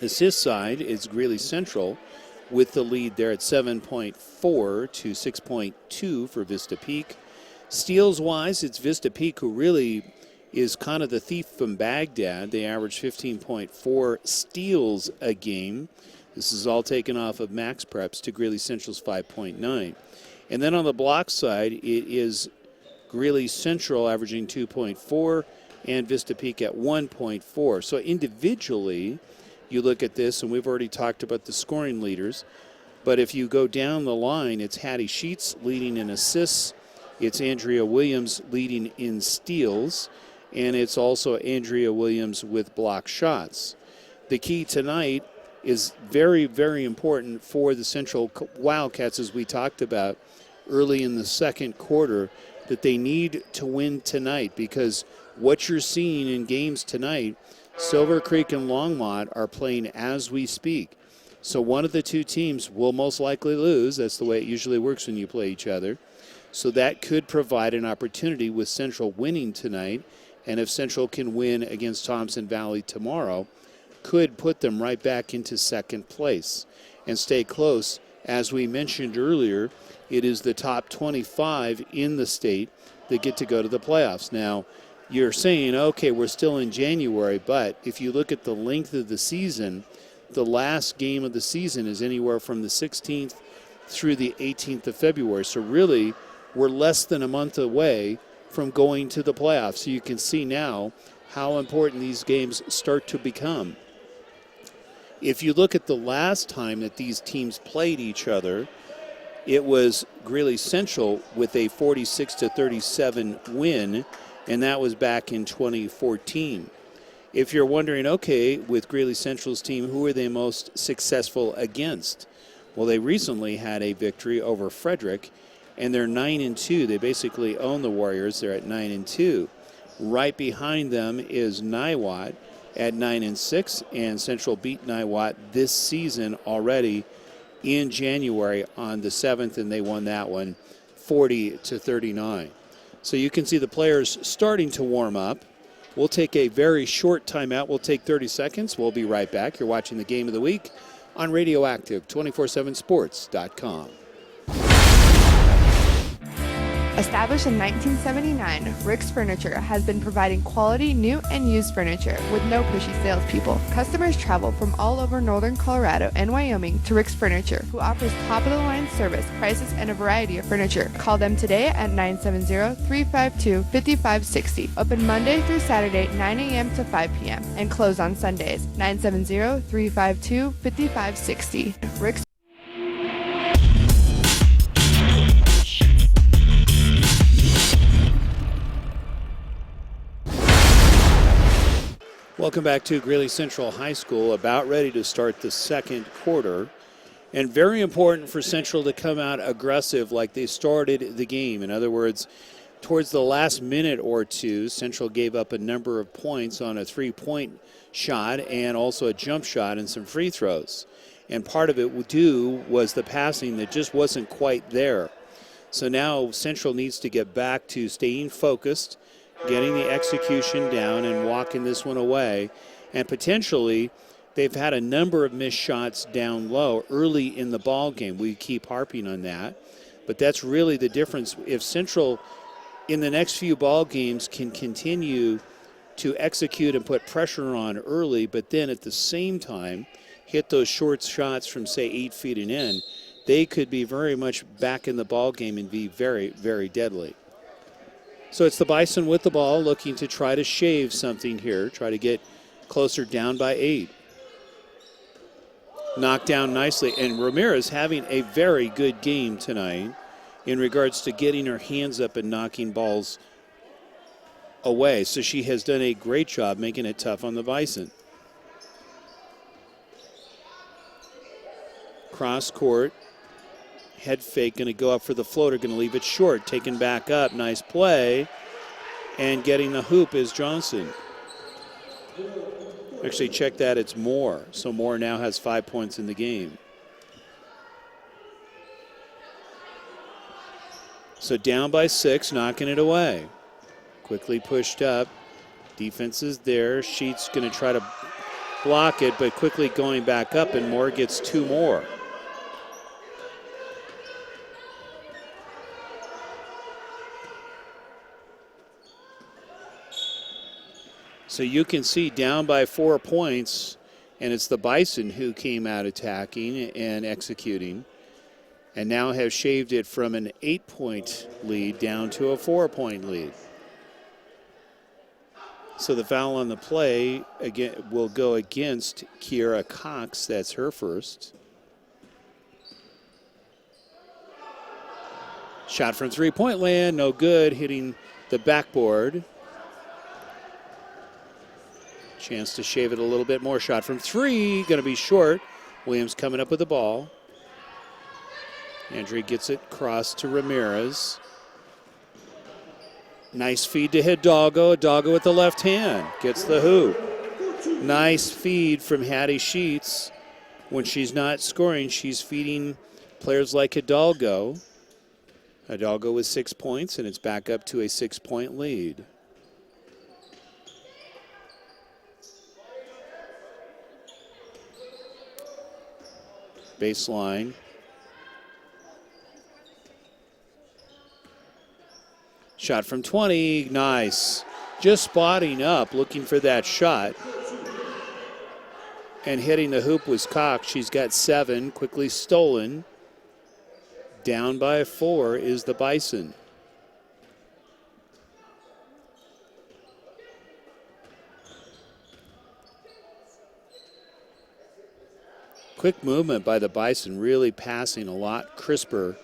Assist side is Greeley Central with the lead there at 7.4 to 6.2 for Vista Peak. Steals-wise, it's Vista Peak who really is kind of the thief from Baghdad. They average 15.4 steals a game. This is all taken off of Max Preps to Greeley Central's 5.9. And then on the block side, it is Greeley Central averaging 2.4 and Vista Peak at 1.4. So individually, you look at this, and we've already talked about the scoring leaders, but if you go down the line, it's Hattie Sheets leading in assists, it's Andrea Williams leading in steals, and it's also Andrea Williams with block shots. The key tonight is very, very important for the Central Wildcats, as we talked about early in the second quarter, that they need to win tonight, because what you're seeing in games tonight, Silver Creek and Longmont are playing as we speak. So one of the two teams will most likely lose. That's the way it usually works when you play each other. So that could provide an opportunity with Central winning tonight. And if Central can win against Thompson Valley tomorrow, could put them right back into second place and stay close. As we mentioned earlier, it is the top 25 in the state that get to go to the playoffs. Now, you're saying, okay, we're still in January, but if you look at the length of the season, the last game of the season is anywhere from the 16th through the 18th of February. So really, we're less than a month away from going to the playoffs. So you can see now how important these games start to become. If you look at the last time that these teams played each other, it was Greeley Central with a 46-37 win, and that was back in 2014. If you're wondering, okay, with Greeley Central's team, who are they most successful against? Well, they recently had a victory over Frederick, and they're 9-2. They basically own the Warriors. They're at 9-2. Right behind them is Niwot at 9-6, and Central beat Niwot this season already in January on the 7th, and they won that one 40-39. So you can see the players starting to warm up. We'll take a very short timeout. We'll take 30 seconds. We'll be right back. You're watching the Game of the Week on Radioactive 247sports.com. Established in 1979, Rick's Furniture has been providing quality new and used furniture with no pushy salespeople. Customers travel from all over northern Colorado and Wyoming to Rick's Furniture, who offers top-of-the-line service, prices, and a variety of furniture. Call them today at 970-352-5560. Open Monday through Saturday, 9 a.m. to 5 p.m. and close on Sundays. 970-352-5560. Rick's. Welcome back to Greeley Central High School, about ready to start the second quarter. And very important for Central to come out aggressive like they started the game. In other words, towards the last minute or two, Central gave up a number of points on a three-point shot and also a jump shot and some free throws. And part of it was the passing that just wasn't quite there. So now Central needs to get back to staying focused, getting the execution down and walking this one away. And potentially, they've had a number of missed shots down low early in the ball game. We keep harping on that. But that's really the difference. If Central, in the next few ball games, can continue to execute and put pressure on early, but then at the same time hit those short shots from, say, 8 feet and in, they could be very much back in the ball game and be very, very deadly. So it's the Bison with the ball, looking to try to shave something here, try to get closer, down by 8. Knocked down nicely, and Ramirez having a very good game tonight in regards to getting her hands up and knocking balls away. So she has done a great job making it tough on the Bison. Cross court. Head fake, going to go up for the floater, going to leave it short, taken back up, nice play, and getting the hoop is Johnson. Actually, check that. It's Moore. So Moore now has 5 points in the game. So down by 6, knocking it away. Quickly pushed up. Defense is there. Sheets going to try to block it, but quickly going back up, and Moore gets 2 more. So you can see down by 4 points, and it's the Bison who came out attacking and executing, and now have shaved it from an 8-point lead down to a 4-point lead. So the foul on the play again will go against Kiera Cox. That's her first. Shot from three-point land, no good, hitting the backboard. Chance to shave it a little bit more. Shot from 3, going to be short. Williams coming up with the ball. Andrea gets it crossed to Ramirez. Nice feed to Hidalgo. Hidalgo with the left hand. Gets the hoop. Nice feed from Hattie Sheets. When she's not scoring, she's feeding players like Hidalgo. Hidalgo with 6 points, and it's back up to a 6-point lead. Baseline. Shot from 20, nice. Just spotting up, looking for that shot. And hitting the hoop was Cox. She's got 7, quickly stolen. Down by 4 is the Bison. Quick movement by the Bison, really passing a lot crisper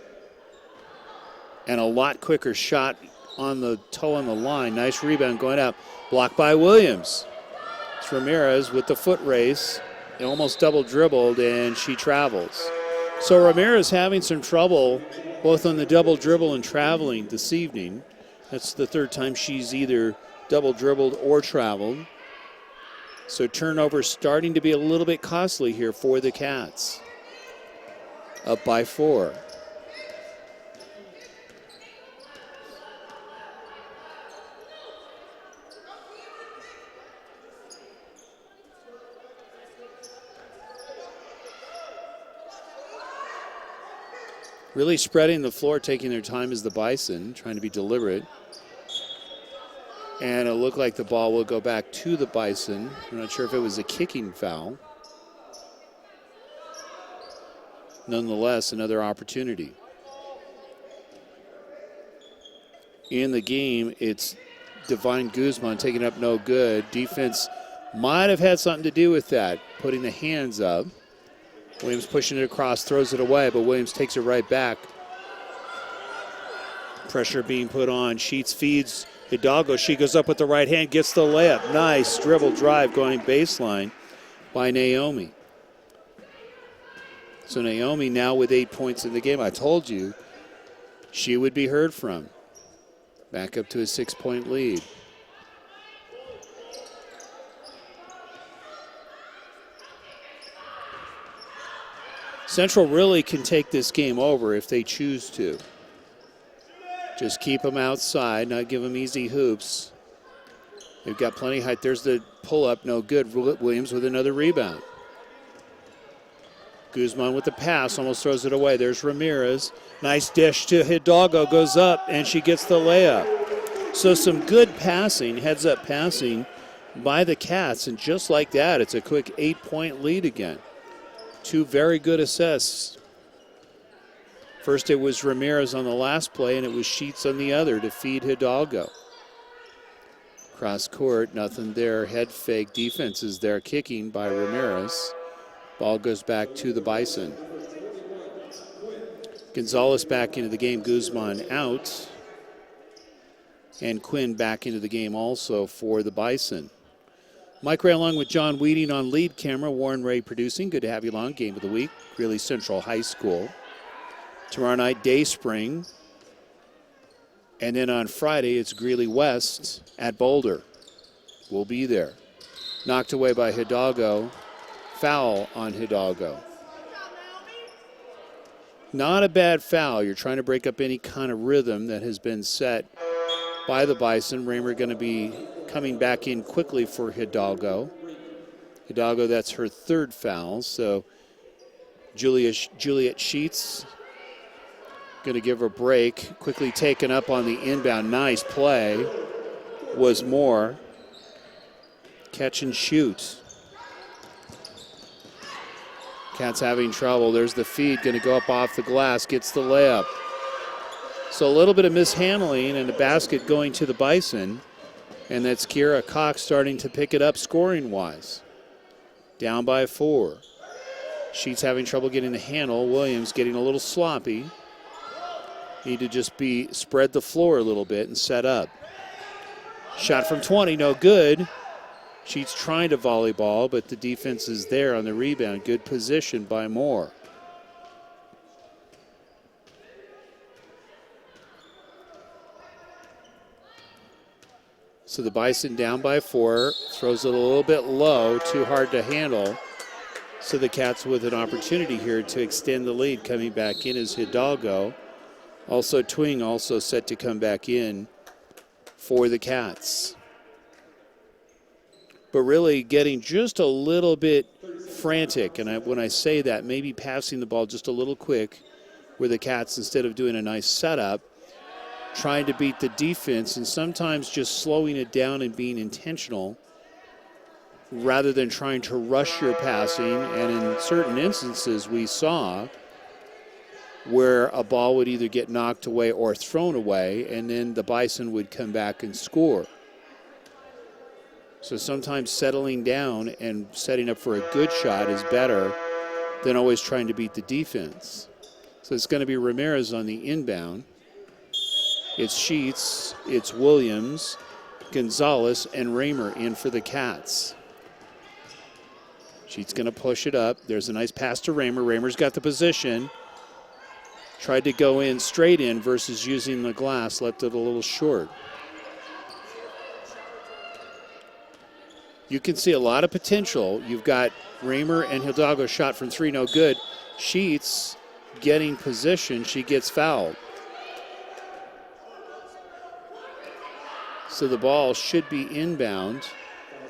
and a lot quicker shot on the toe on the line. Nice rebound going up. Blocked by Williams. It's Ramirez with the foot race. Almost double dribbled, and she travels. So Ramirez having some trouble both on the double dribble and traveling this evening. That's the third time she's either double dribbled or traveled. So turnover starting to be a little bit costly here for the Cats. Up by 4. Really spreading the floor, taking their time is the Bison, trying to be deliberate. And it looked like the ball will go back to the Bison. I'm not sure if it was a kicking foul. Nonetheless, another opportunity. In the game, it's Divine Guzman taking up no good. Defense might have had something to do with that, putting the hands up. Williams pushing it across, throws it away, but Williams takes it right back. Pressure being put on. Sheets feeds Hidalgo. She goes up with the right hand, gets the layup. Nice dribble drive going baseline by Naomi. So Naomi now with 8 points in the game. I told you she would be heard from. Back up to a 6-point lead. Central really can take this game over if they choose to. Just keep them outside, not give them easy hoops. They've got plenty of height. There's the pull-up, no good. Williams with another rebound. Guzman with the pass, almost throws it away. There's Ramirez. Nice dish to Hidalgo, goes up, and she gets the layup. So some good passing, heads-up passing by the Cats, and just like that, it's a quick 8-point lead again. 2 very good assists. First it was Ramirez on the last play, and it was Sheets on the other to feed Hidalgo. Cross court, nothing there. Head fake, defense is there, kicking by Ramirez. Ball goes back to the Bison. Gonzalez back into the game, Guzman out. And Quinn back into the game also for the Bison. Mike Ray along with John Weeding on lead camera, Warren Ray producing. Good to have you along. Game of the week, Greeley Central High School. Tomorrow night, Day Spring. And then on Friday, it's Greeley West at Boulder. We'll be there. Knocked away by Hidalgo. Foul on Hidalgo. Not a bad foul. You're trying to break up any kind of rhythm that has been set by the Bison. Raymer going to be coming back in quickly for Hidalgo. Hidalgo, that's her third foul. So Juliet Sheets going to give her a break. Quickly taken up on the inbound. Nice play. Was Moore. Catch and shoot. Cats having trouble. There's the feed, going to go up off the glass, gets the layup. So a little bit of mishandling and a basket going to the Bison. And that's Kira Cox starting to pick it up scoring-wise. Down by 4. Sheets having trouble getting the handle. Williams getting a little sloppy. Need to just spread the floor a little bit and set up. Shot from 20, no good. Sheets trying to volleyball, but the defense is there on the rebound. Good position by Moore. So the Bison down by 4, throws it a little bit low, too hard to handle. So the Cats with an opportunity here to extend the lead. Coming back in is Hidalgo. Also Twing also set to come back in for the Cats. But really getting just a little bit frantic. And when I say that, maybe passing the ball just a little quick, where the Cats, instead of doing a nice setup, trying to beat the defense and sometimes just slowing it down and being intentional rather than trying to rush your passing. And in certain instances we saw where a ball would either get knocked away or thrown away, and then the Bison would come back and score. So sometimes settling down and setting up for a good shot is better than always trying to beat the defense. So it's going to be Ramirez on the inbound. It's Sheets, it's Williams, Gonzalez, and Raymer in for the Cats. Sheets going to push it up. There's a nice pass to Raymer. Raymer's got the position. Tried to go in straight in versus using the glass. Left it a little short. You can see a lot of potential. You've got Raymer and Hidalgo shot from 3, no good. Sheets getting position. She gets fouled. So the ball should be inbound,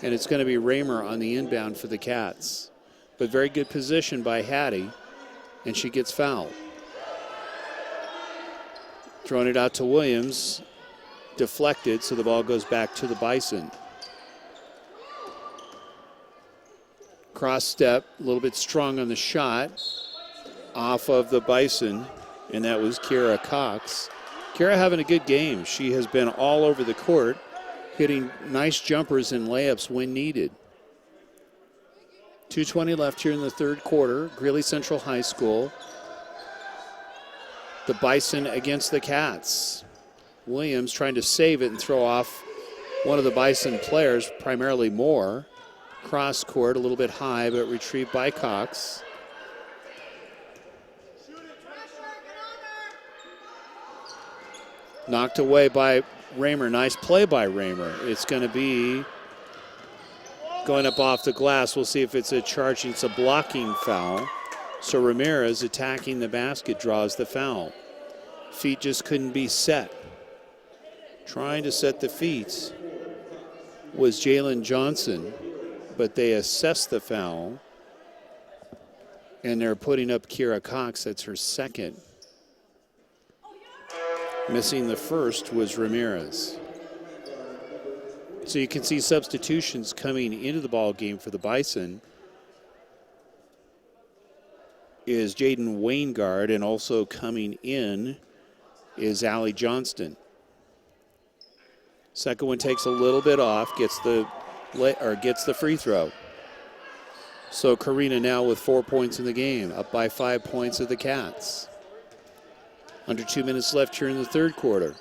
and it's going to be Raymer on the inbound for the Cats. But very good position by Hattie, and she gets fouled. Throwing it out to Williams. Deflected, so the ball goes back to the Bison. Cross step, a little bit strong on the shot off of the Bison, and that was Kira Cox. Kira having a good game. She has been all over the court, hitting nice jumpers and layups when needed. 2:20 left here in the third quarter. Greeley Central High School. The Bison against the Cats. Williams trying to save it and throw off one of the Bison players, primarily Moore. Cross court, a little bit high, but retrieved by Cox. Knocked away by Raymer. Nice play by Raymer. It's going to be going up off the glass. We'll see if it's a charging. It's a blocking foul. So Ramirez, attacking the basket, draws the foul. Feet just couldn't be set. Trying to set the feet was Jalen Johnson, but they assessed the foul, and they're putting up Kira Cox. That's her second. Missing the first was Ramirez. So you can see substitutions coming into the ball game for the Bison is Jaden Waingard, and also coming in is Allie Johnston. Second one takes a little bit off, gets the free throw. So Karina now with 4 points in the game, up by 5 points of the Cats. Under 2 minutes left here in the third quarter.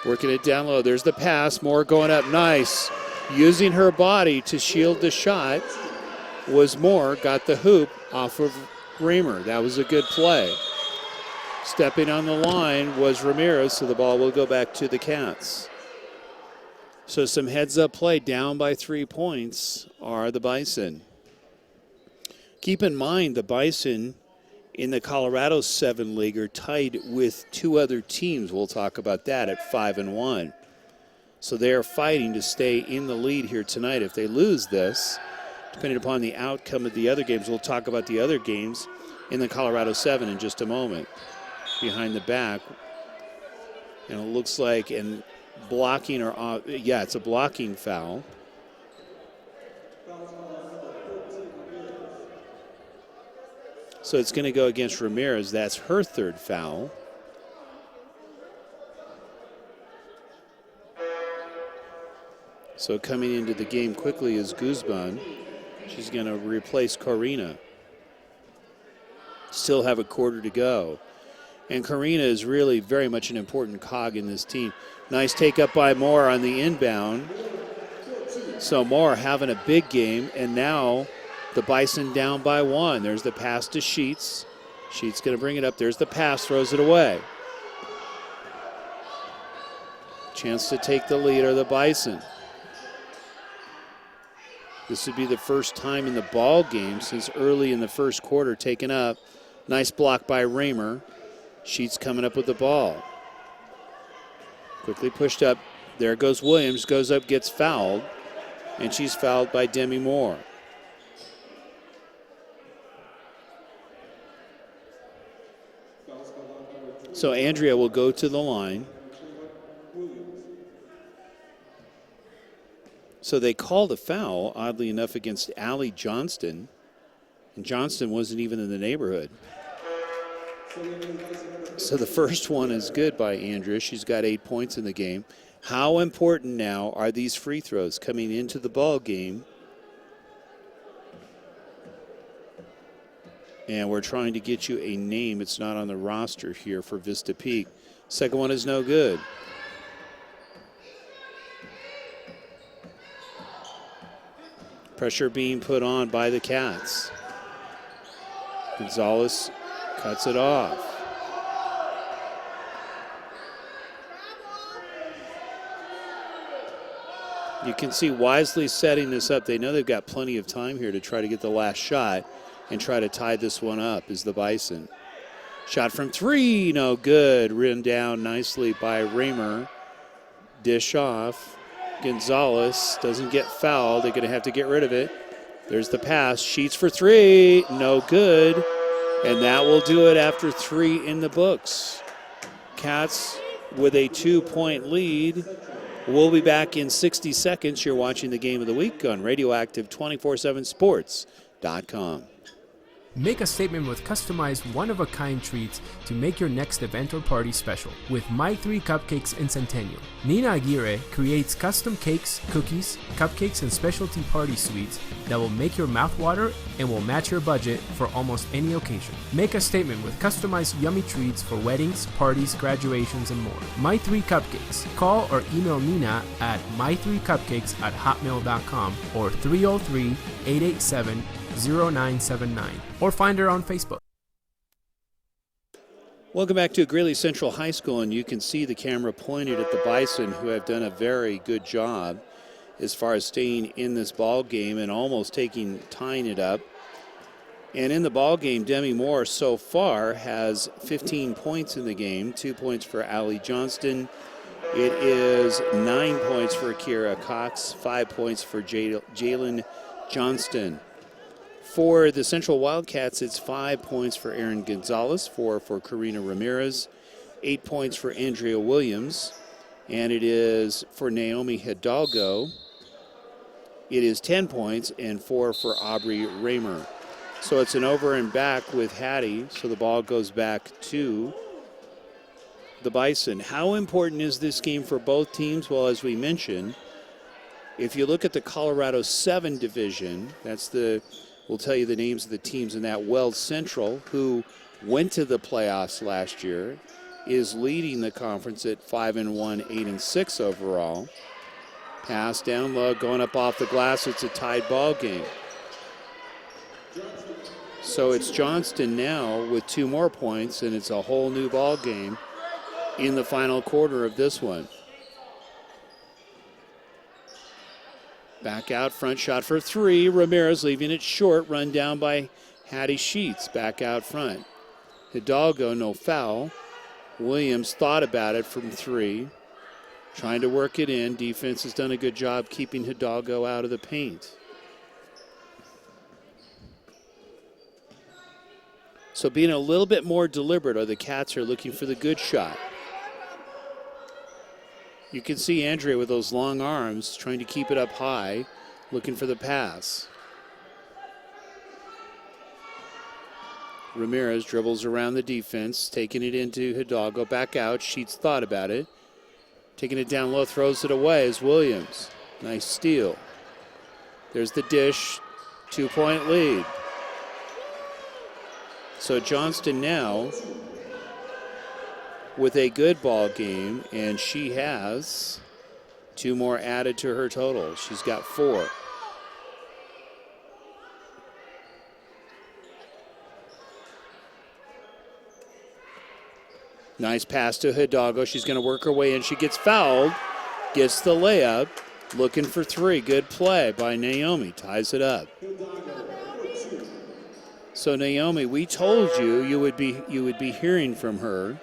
Working it down low. There's the pass. Moore going up. Nice. Using her body to shield the shot was Moore. Got the hoop off of Raymer. That was a good play. Stepping on the line was Ramirez, so the ball will go back to the Cats. So some heads-up play, down by 3 points are the Bison. Keep in mind the Bison in the Colorado 7 League are tied with 2 other teams. We'll talk about that at 5-1. So they are fighting to stay in the lead here tonight. If they lose this, depending upon the outcome of the other games, we'll talk about the other games in the Colorado 7 in just a moment. Behind the back, and it looks like in blocking or yeah, it's a blocking foul. So it's going to go against Ramirez. That's her 3rd foul. So coming into the game quickly is Guzman. She's going to replace Corina. Still have a quarter to go. And Corina is really very much an important cog in this team. Nice take up by Moore on the inbound. So Moore having a big game, and now the Bison down by 1. There's the pass to Sheets. Sheets going to bring it up. There's the pass, throws it away. Chance to take the lead are the Bison. This would be the first time in the ball game since early in the first quarter taken up. Nice block by Raymer. Sheets coming up with the ball. Quickly pushed up. There goes Williams. Goes up, gets fouled. And she's fouled by Demi Moore. So Andrea will go to the line. So they called a foul, oddly enough, against Allie Johnston. And Johnston wasn't even in the neighborhood. So the first one is good by Andrea. She's got 8 points in the game. How important now are these free throws coming into the ball game? And we're trying to get you a name. It's not on the roster here for Vista Peak. Second one is no good. Pressure being put on by the Cats. Gonzalez cuts it off. You can see Wisely setting this up. They know they've got plenty of time here to try to get the last shot and try to tie this one up is the Bison. Shot from 3, no good. Ridden down nicely by Raymer. Dish off. Gonzalez doesn't get fouled. They're going to have to get rid of it. There's the pass. Sheets for 3, no good. And that will do it after 3 in the books. Cats with a 2-point lead. We'll be back in 60 seconds. You're watching the Game of the Week on Radioactive247sports.com. Make a statement with customized one-of-a-kind treats to make your next event or party special with My 3 Cupcakes in Centennial. Nina Aguirre creates custom cakes, cookies, cupcakes, and specialty party sweets that will make your mouth water and will match your budget for almost any occasion. Make a statement with customized yummy treats for weddings, parties, graduations, and more. My 3 Cupcakes. Call or email Nina at my3cupcakes@hotmail.com or 303-887-0979 or find her on Facebook. Welcome back to Greeley Central High School, and you can see the camera pointed at the Bison, who have done a very good job as far as staying in this ball game and almost tying it up. And in the ball game, Demi Moore so far has 15 points in the game, 2 points for Allie Johnston. It is 9 points for Kira Cox, 5 points for Jalen Johnston. For the Central Wildcats, it's 5 points for Erin Gonzalez, 4 for Karina Ramirez, 8 points for Andrea Williams, and it is for Naomi Hidalgo. It is 10 points and 4 for Aubrey Raymer. So it's an over and back with Hattie, so the ball goes back to the Bison. How important is this game for both teams? Well, as we mentioned, if you look at the Colorado 7 division, we'll tell you the names of the teams in that. Weld Central, who went to the playoffs last year, is leading the conference at 5-1, 8-6 overall. Pass down low, going up off the glass. It's a tied ball game. So it's Johnston now with 2 more points, and it's a whole new ball game in the final quarter of this one. Back out front, shot for 3. Ramirez leaving it short, run down by Hattie Sheets. Back out front. Hidalgo, no foul. Williams thought about it from 3. Trying to work it in. Defense has done a good job keeping Hidalgo out of the paint. So being a little bit more deliberate, or the Cats are looking for the good shot. You can see Andrea with those long arms trying to keep it up high, looking for the pass. Ramirez dribbles around the defense, taking it into Hidalgo, back out. Sheets thought about it. Taking it down low, throws it away is Williams. Nice steal. There's the dish, 2-point lead. So Johnston now with a good ball game, and she has 2 more added to her total. She's got 4. Nice pass to Hidalgo. She's going to work her way in. She gets fouled, gets the layup, looking for 3. Good play by Naomi. Ties it up. So Naomi, we told you you would be hearing from her.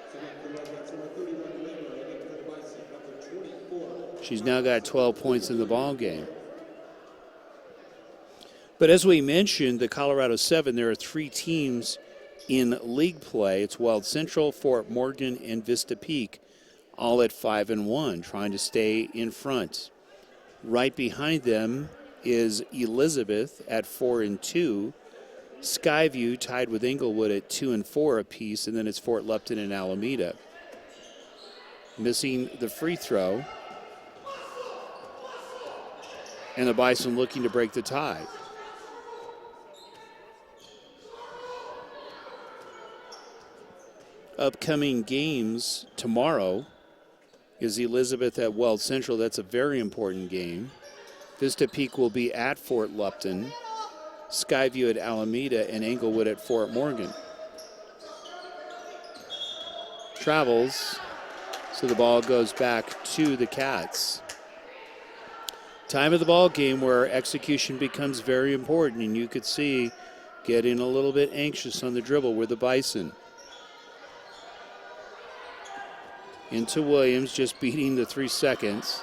She's now got 12 points in the ball game. But as we mentioned, the Colorado 7, there are 3 teams in league play. It's Weld Central, Fort Morgan, and Vista Peak, all at 5-1, trying to stay in front. Right behind them is Elizabeth at 4-2. Skyview tied with Inglewood at 2-4 apiece, and then it's Fort Lupton and Alameda. Missing the free throw. And the Bison looking to break the tie. Upcoming games tomorrow is Elizabeth at Weld Central. That's a very important game. Vista Peak will be at Fort Lupton. Skyview at Alameda, and Englewood at Fort Morgan. Travels, so the ball goes back to the Cats. Time of the ball game where execution becomes very important, and you could see getting a little bit anxious on the dribble with the Bison. Into Williams, just beating the 3 seconds.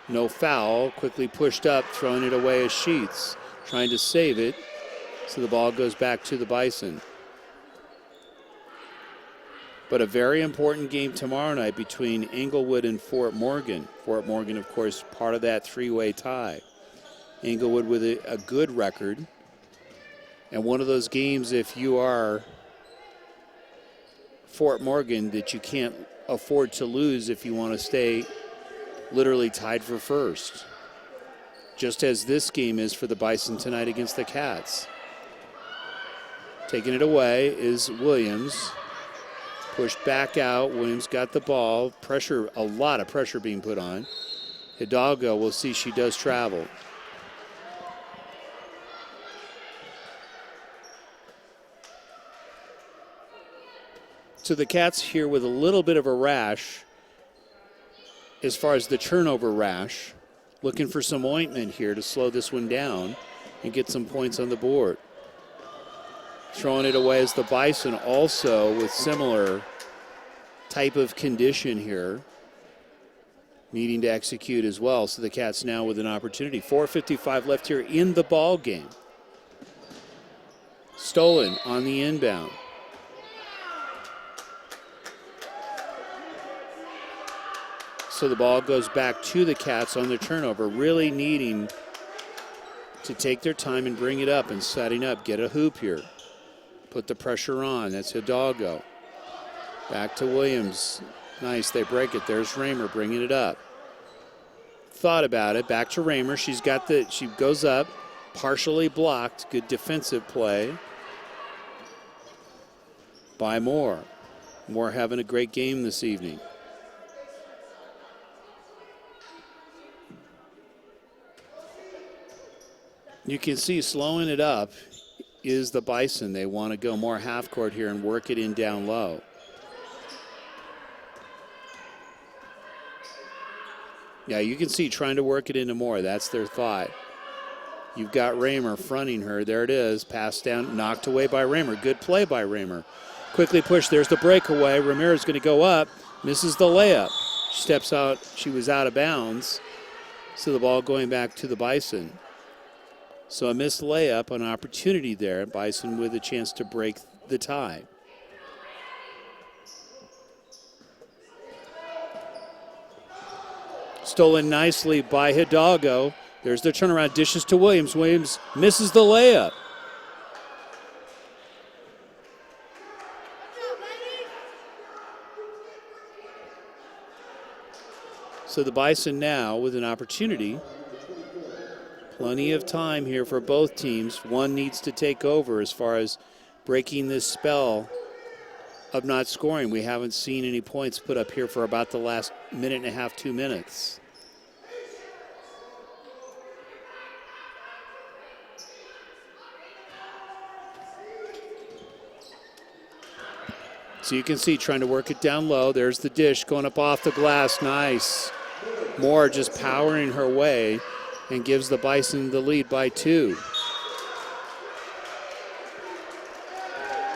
No foul, quickly pushed up, throwing it away as Sheets. Trying to save it, so the ball goes back to the Bison. But a very important game tomorrow night between Englewood and Fort Morgan. Fort Morgan, of course, part of that 3-way tie. Englewood with a good record. And one of those games, if you are Fort Morgan, that you can't afford to lose if you want to stay literally tied for first. Just as this game is for the Bison tonight against the Cats. Taking it away is Williams. Pushed back out. Williams got the ball. Pressure, a lot of pressure being put on. Hidalgo, we'll see she does travel. So the Cats here with a little bit of a rash as far as the turnover rash. Looking for some ointment here to slow this one down and get some points on the board. Throwing it away as the Bison, also with similar type of condition here, needing to execute as well. So the Cats now with an opportunity. 4:55 left here in the ball game. Stolen on the inbound. So the ball goes back to the Cats on the turnover, really needing to take their time and bring it up and setting up, get a hoop here. Put the pressure on. That's Hidalgo. Back to Williams. Nice, they break it. There's Raymer bringing it up. Thought about it. Back to Raymer. She goes up, partially blocked. Good defensive play by Moore. Moore having a great game this evening. You can see slowing it up is the Bison. They want to go more half court here and work it in down low. Yeah, you can see trying to work it into more. That's their thought. You've got Raymer fronting her. There it is. Passed down, knocked away by Raymer. Good play by Raymer. Quickly pushed. There's the breakaway. Ramirez going to go up. Misses the layup. She steps out. She was out of bounds. So the ball going back to the Bison. So a missed layup, an opportunity there. Bison with a chance to break the tie. Stolen nicely by Hidalgo. There's the turnaround, dishes to Williams. Williams misses the layup. So the Bison now with an opportunity. Plenty of time here for both teams. One needs to take over as far as breaking this spell of not scoring. We haven't seen any points put up here for about the last minute and a half, 2 minutes. So you can see trying to work it down low. There's the dish going up off the glass. Nice. Moore just powering her way and gives the Bison the lead by 2.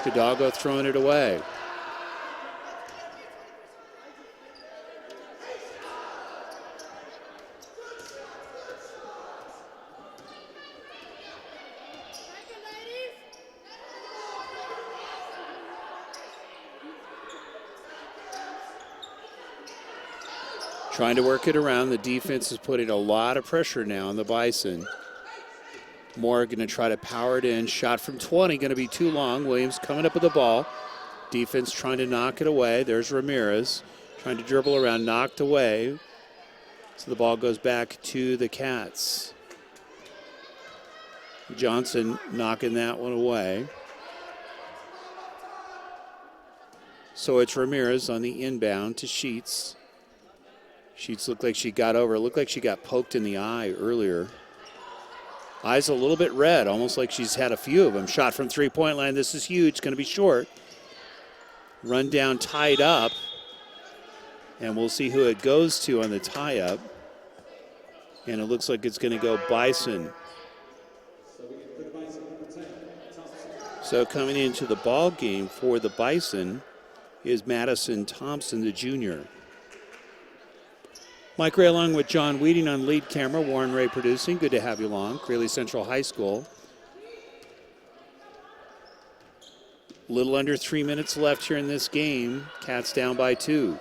Hidalgo throwing it away. Trying to work it around. The defense is putting a lot of pressure now on the Bison. Moore going to try to power it in. Shot from 20 going to be too long. Williams coming up with the ball. Defense trying to knock it away. There's Ramirez trying to dribble around, knocked away. So the ball goes back to the Cats. Johnson knocking that one away. So it's Ramirez on the inbound to Sheets. Sheets looked like she got over. It looked like she got poked in the eye earlier. Eyes a little bit red, almost like she's had a few of them. Shot from three-point line. This is huge. Going to be short. Run down, tied up. And we'll see who it goes to on the tie-up. And it looks like it's going to go Bison. So coming into the ball game for the Bison is Madison Thompson, the junior. Mike Ray along with John Weeding on lead camera, Warren Ray producing. Good to have you along. Greeley Central High School. Little under 3 minutes left here in this game. Cats down by 2.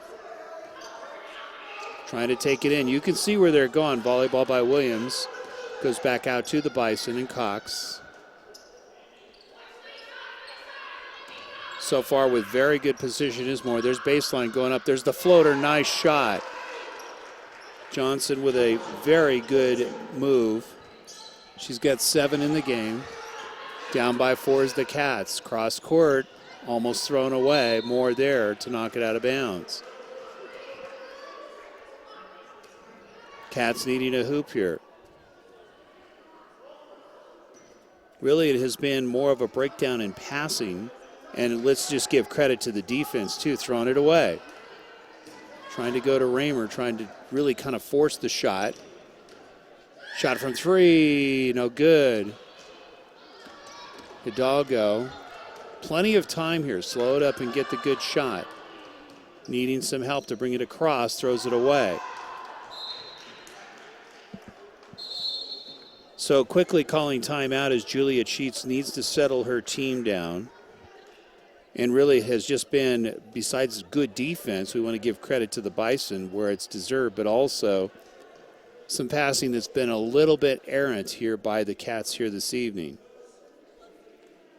Trying to take it in. You can see where they're going. Volleyball by Williams. Goes back out to the Bison and Cox. So far with very good position is Moore. There's baseline going up. There's the floater. Nice shot. Johnson with a very good move. She's got 7 in the game. Down by 4 is the Cats. Cross court, almost thrown away. Moore there to knock it out of bounds. Cats needing a hoop here. Really, it has been more of a breakdown in passing. And let's just give credit to the defense, too, throwing it away. Trying to go to Raymer, trying to really kind of force the shot. Shot from 3, no good. Hidalgo, plenty of time here. Slow it up and get the good shot. Needing some help to bring it across, throws it away. So quickly calling timeout as Julia Sheets needs to settle her team down. And really has just been, besides good defense, we want to give credit to the Bison where it's deserved, but also some passing that's been a little bit errant here by the Cats here this evening.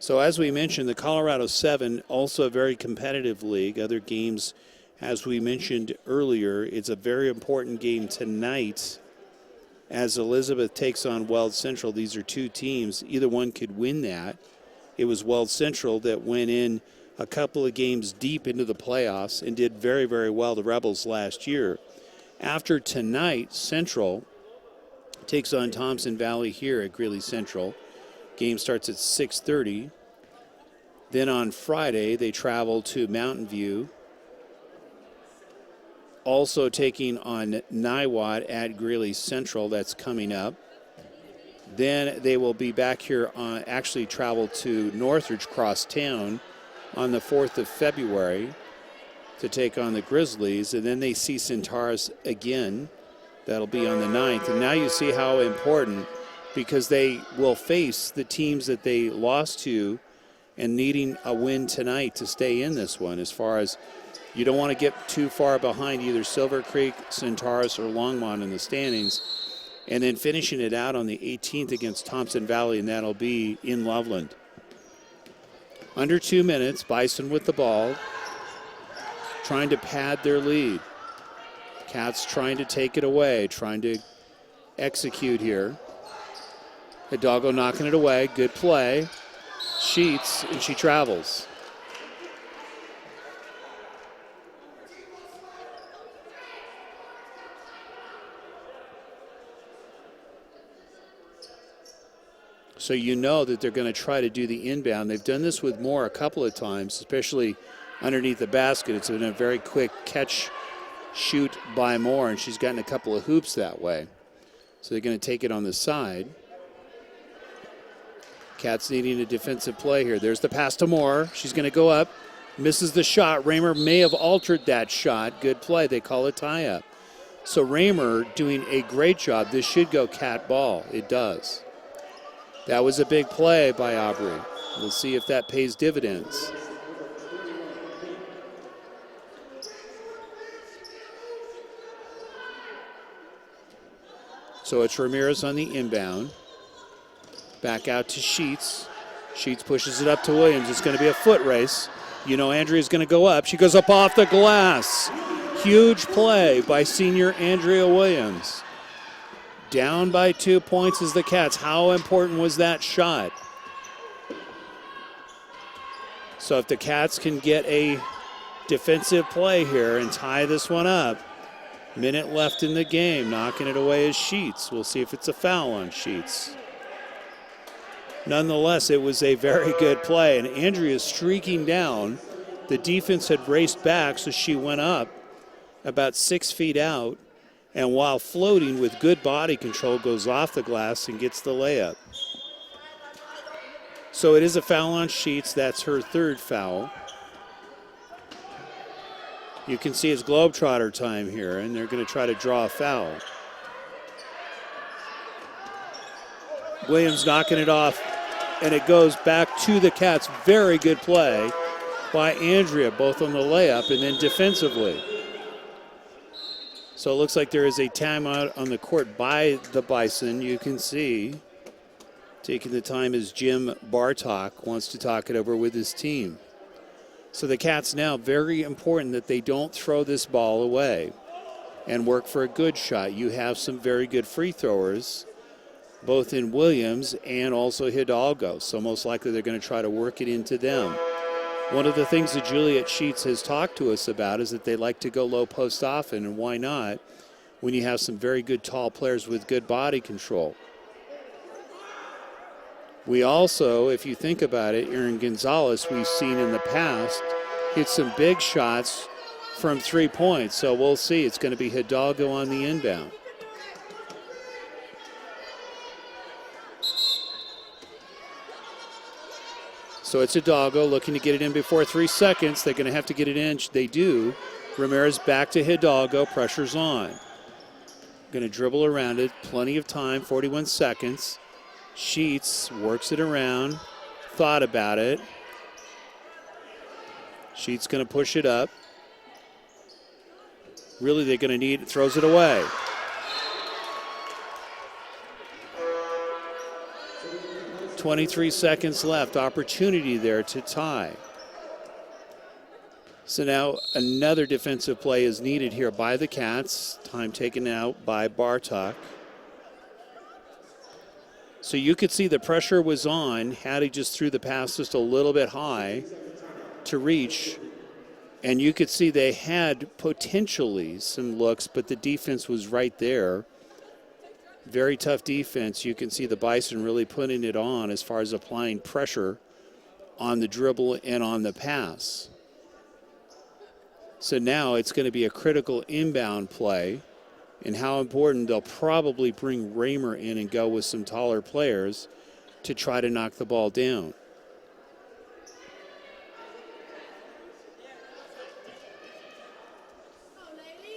So as we mentioned, the Colorado 7, also a very competitive league. Other games, as we mentioned earlier, it's a very important game tonight as Elizabeth takes on Weld Central. These are 2 teams. Either one could win that. It was Weld Central that went in a couple of games deep into the playoffs and did very, very well, the Rebels last year. After tonight, Central takes on Thompson Valley here at Greeley Central. Game starts at 6:30. Then on Friday, they travel to Mountain View. Also taking on Niwot at Greeley Central. That's coming up. Then they will be back here on, actually travel to Northridge cross town on the 4th of February to take on the Grizzlies. And then they see Centaurus again. That'll be on the 9th. And now you see how important, because they will face the teams that they lost to and needing a win tonight to stay in this one. As far as you don't want to get too far behind either Silver Creek, Centaurus, or Longmont in the standings. And then finishing it out on the 18th against Thompson Valley, and that'll be in Loveland. Under 2 minutes, Bison with the ball, trying to pad their lead. Cats trying to take it away, trying to execute here. Hidalgo knocking it away, good play. Sheets, and she travels. So you know that they're going to try to do the inbound. They've done this with Moore a couple of times, especially underneath the basket. It's been a very quick catch, shoot by Moore, and she's gotten a couple of hoops that way. So they're going to take it on the side. Cats needing a defensive play here. There's the pass to Moore. She's going to go up. Misses the shot. Raymer may have altered that shot. Good play. They call it tie-up. So Raymer doing a great job. This should go Cat ball. It does. That was a big play by Aubrey. We'll see if that pays dividends. So it's Ramirez on the inbound. Back out to Sheets. Sheets pushes it up to Williams. It's going to be a foot race. You know Andrea's going to go up. She goes up off the glass. Huge play by senior Andrea Williams. Down by 2 points is the Cats. How important was that shot? So if the Cats can get a defensive play here and tie this one up, minute left in the game. Knocking it away is Sheets. We'll see if it's a foul on Sheets. Nonetheless, it was a very good play, and Andrea streaking down. The defense had raced back, so she went up about 6 feet out, and while floating with good body control, goes off the glass and gets the layup. So it is a foul on Sheets. That's her third foul. You can see it's Globetrotter time here, and they're going to try to draw a foul. Williams knocking it off, and it goes back to the Cats. Very good play by Andrea, both on the layup and then defensively. So it looks like there is a timeout on the court by the Bison. You can see taking the time is Jim Bartok, wants to talk it over with his team. So the Cats now, very important that they don't throw this ball away and work for a good shot. You have some very good free throwers, both in Williams and also Hidalgo. So most likely they're going to try to work it into them. One of the things that Juliet Sheets has talked to us about is that they like to go low post often, and why not when you have some very good tall players with good body control. We also, if you think about it, Aaron Gonzalez, we've seen in the past, hit some big shots from 3 points. So we'll see. It's going to be Hidalgo on the inbound. So it's Hidalgo looking to get it in before 3 seconds. They're going to have to get it in. They do. Ramirez back to Hidalgo. Pressure's on. Going to dribble around it. Plenty of time. 41 seconds. Sheets works it around. Thought about it. Sheets going to push it up. Really, they're going to need it. Throws it away. .23 seconds left. Opportunity there to tie. So now another defensive play is needed here by the Cats. Time taken out by Bartok. So you could see the pressure was on. Hattie just threw the pass just a little bit high to reach. And you could see they had potentially some looks, but the defense was right there. Very tough defense. You can see the Bison really putting it on as far as applying pressure on the dribble and on the pass. So now it's going to be a critical inbound play, and how important they'll probably bring Raymer in and go with some taller players to try to knock the ball down.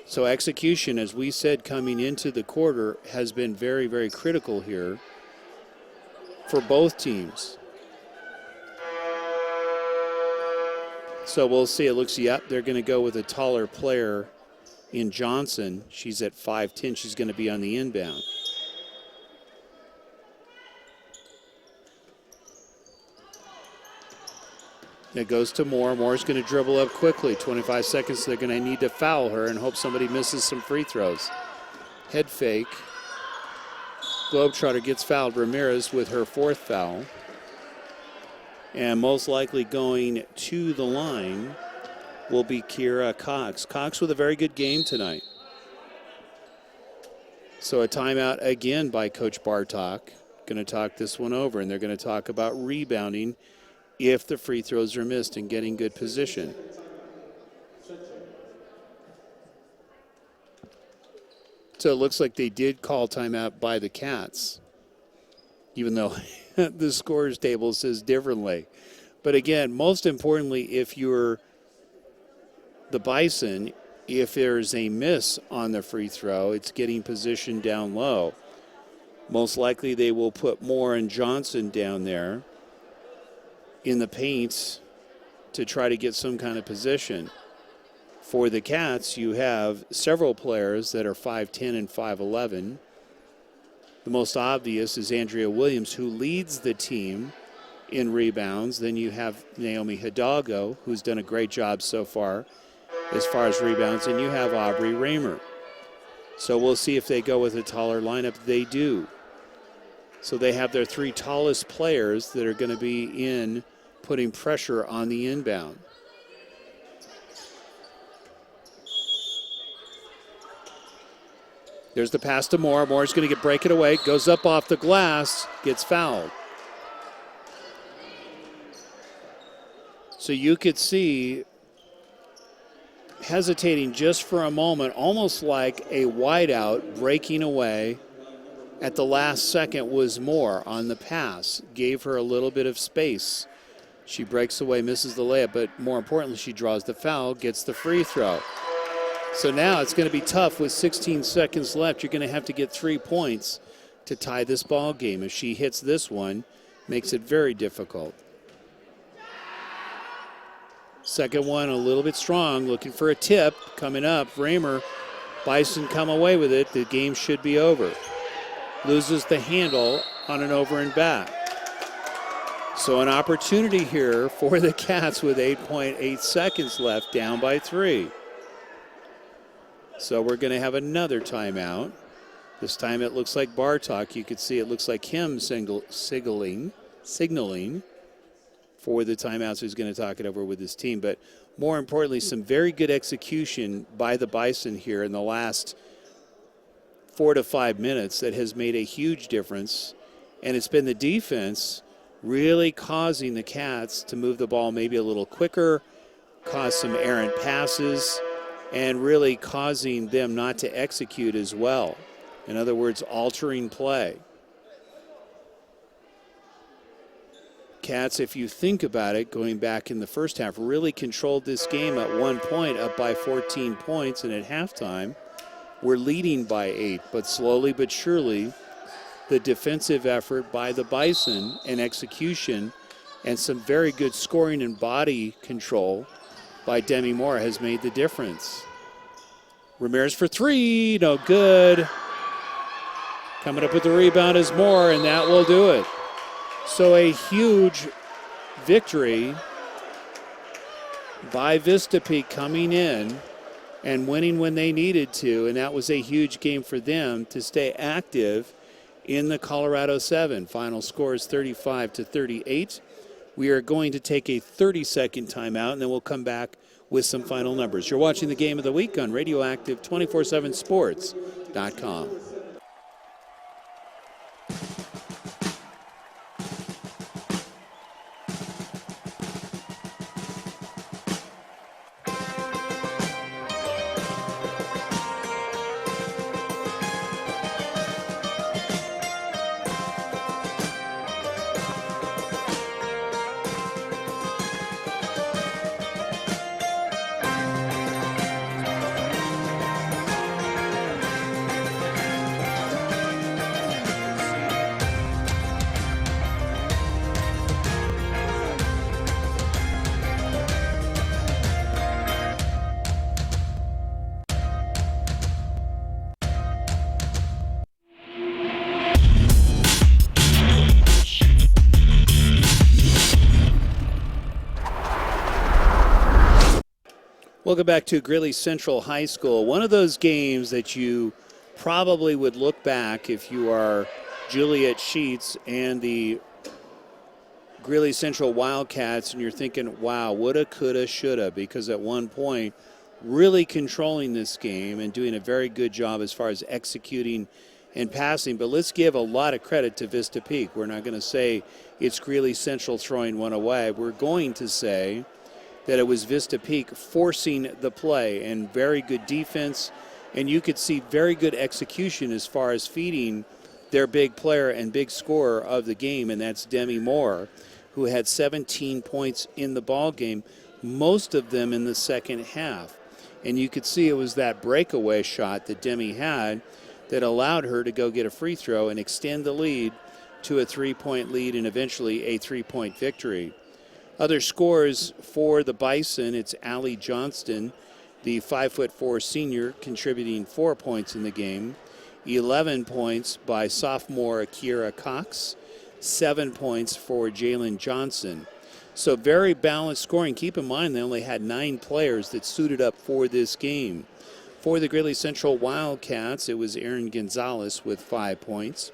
So execution, as we said coming into the quarter, has been very, very critical here for both teams. So we'll see. It looks, yep, they're going to go with a taller player in Johnson. She's at 5'10". She's going to be on the inbound. It goes to Moore. Moore's going to dribble up quickly. 25 seconds. They're going to need to foul her and hope somebody misses some free throws. Head fake. Globetrotter gets fouled. Ramirez with her 4th foul. And most likely going to the line will be Kira Cox. Cox with a very good game tonight. So a timeout again by Coach Bartok. Going to talk this one over, and they're going to talk about rebounding if the free throws are missed and getting good position. So it looks like they did call timeout by the Cats, even though the scores table says differently. But again, most importantly, if you're the Bison, if there's a miss on the free throw, it's getting position down low. Most likely they will put Moore and Johnson down there in the paint to try to get some kind of position. For the Cats, you have several players that are 5'10 and 5'11. The most obvious is Andrea Williams, who leads the team in rebounds. Then you have Naomi Hidalgo, who's done a great job so far as rebounds, and you have Aubrey Raymer. So we'll see if they go with a taller lineup. They do. So they have their 3 tallest players that are going to be in putting pressure on the inbound. There's the pass to Moore. Moore's going to break it away. Goes up off the glass. Gets fouled. So you could see hesitating just for a moment, almost like a wideout breaking away. At the last second was Moore on the pass. Gave her a little bit of space. She breaks away, misses the layup, but more importantly, she draws the foul, gets the free throw. So now it's going to be tough with 16 seconds left. You're going to have to get 3 points to tie this ball game. If she hits this one, makes it very difficult. Second one a little bit strong, looking for a tip coming up. Raymer, Bison come away with it. The game should be over. Loses the handle on an over and back. So an opportunity here for the Cats with 8.8 seconds left, down by 3. So we're going to have another timeout. This time it looks like Bartok. You could see it looks like him signaling for the timeouts. Who's going to talk it over with his team. But more importantly, some very good execution by the Bison here in the last 4 to 5 minutes that has made a huge difference. And it's been the defense really causing the Cats to move the ball maybe a little quicker, cause some errant passes, and really causing them not to execute as well. In other words, altering play. Cats, if you think about it, going back in the first half, really controlled this game at one point, up by 14 points, and at halftime, we're leading by 8, but slowly but surely, the defensive effort by the Bison and execution and some very good scoring and body control by Demi Moore has made the difference. Ramirez for 3, no good. Coming up with the rebound is Moore, and that will do it. So a huge victory by Vista Peak coming in and winning when they needed to, and that was a huge game for them to stay active in the Colorado 7. Final score is 35-38. We are going to take a 30-second timeout, and then we'll come back with some final numbers. You're watching the Game of the Week on Radioactive 247sports.com. Welcome back to Greeley Central High School. One of those games that you probably would look back if you are Juliet Sheets and the Greeley Central Wildcats and you're thinking, wow, woulda, coulda, shoulda, because at one point really controlling this game and doing a very good job as far as executing and passing. But let's give a lot of credit to Vista Peak. We're not going to say it's Greeley Central throwing one away. We're going to say that it was Vista Peak forcing the play and very good defense, and you could see very good execution as far as feeding their big player and big scorer of the game, and that's Demi Moore, who had 17 points in the ball game, most of them in the second half. And you could see it was that breakaway shot that Demi had that allowed her to go get a free throw and extend the lead to a 3-point lead and eventually a 3-point victory. Other scores for the Bison, it's Allie Johnston, the 5'4" senior, contributing 4 points in the game. 11 points by sophomore Akira Cox. 7 points for Jalen Johnson. So very balanced scoring. Keep in mind they only had 9 players that suited up for this game. For the Greeley Central Wildcats, it was Erin Gonzalez with 5 points.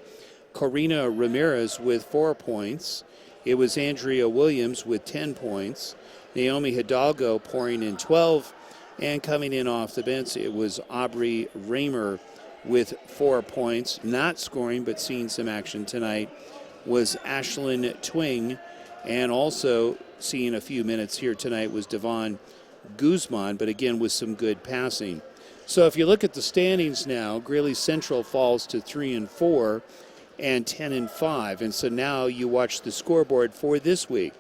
Corina Ramirez with 4 points. It was Andrea Williams with 10 points. Naomi Hidalgo pouring in 12. And coming in off the bench, it was Aubrey Raymer with 4 points. Not scoring, but seeing some action tonight, was Ashlyn Twing. And also seeing a few minutes here tonight was Devon Guzman, but again with some good passing. So if you look at the standings now, Greeley Central falls to 3-4 and 10-5. And so now you watch the scoreboard for this week,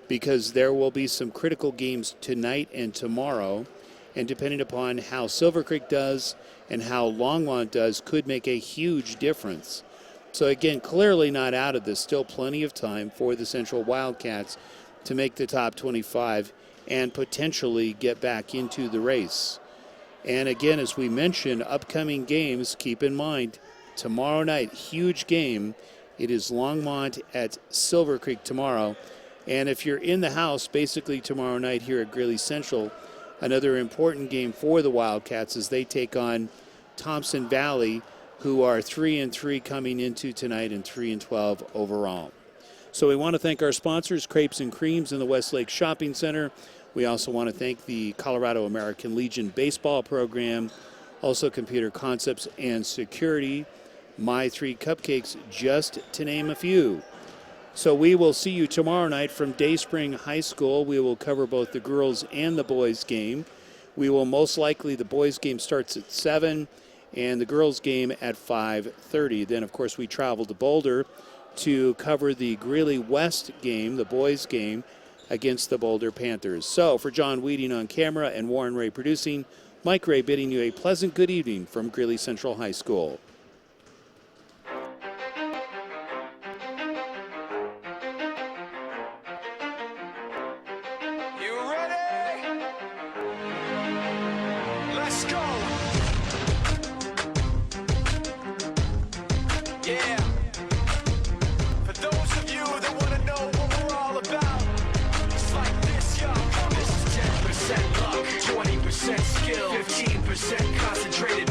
because there will be some critical games tonight and tomorrow. And depending upon how Silver Creek does and how Longmont does could make a huge difference. So again, clearly not out of this. Still plenty of time for the Central Wildcats to make the top 25 and potentially get back into the race. And again, as we mentioned, upcoming games, keep in mind, tomorrow night, huge game. It is Longmont at Silver Creek tomorrow. And if you're in the house, basically tomorrow night here at Greeley Central, another important game for the Wildcats as they take on Thompson Valley, who are 3-3 coming into tonight and 3-12 overall. So we want to thank our sponsors, Crepes and Creams in the Westlake Shopping Center. We also want to thank the Colorado American Legion baseball program, also Computer Concepts and Security, My Three Cupcakes, just to name a few. So we will see you tomorrow night from Dayspring High School. We will cover both the girls and the boys game. We will most likely, the boys game starts at 7 and the girls game at 5:30. Then, of course, we travel to Boulder to cover the Greeley West game, the boys game, against the Boulder Panthers. So for John Weeding on camera and Warren Ray producing, Mike Ray bidding you a pleasant good evening from Greeley Central High School. You ready? Let's go. Yeah. For those of you that want to know what we're all about, it's like this, y'all. This is 10% luck, 20% skill, 15% concentrated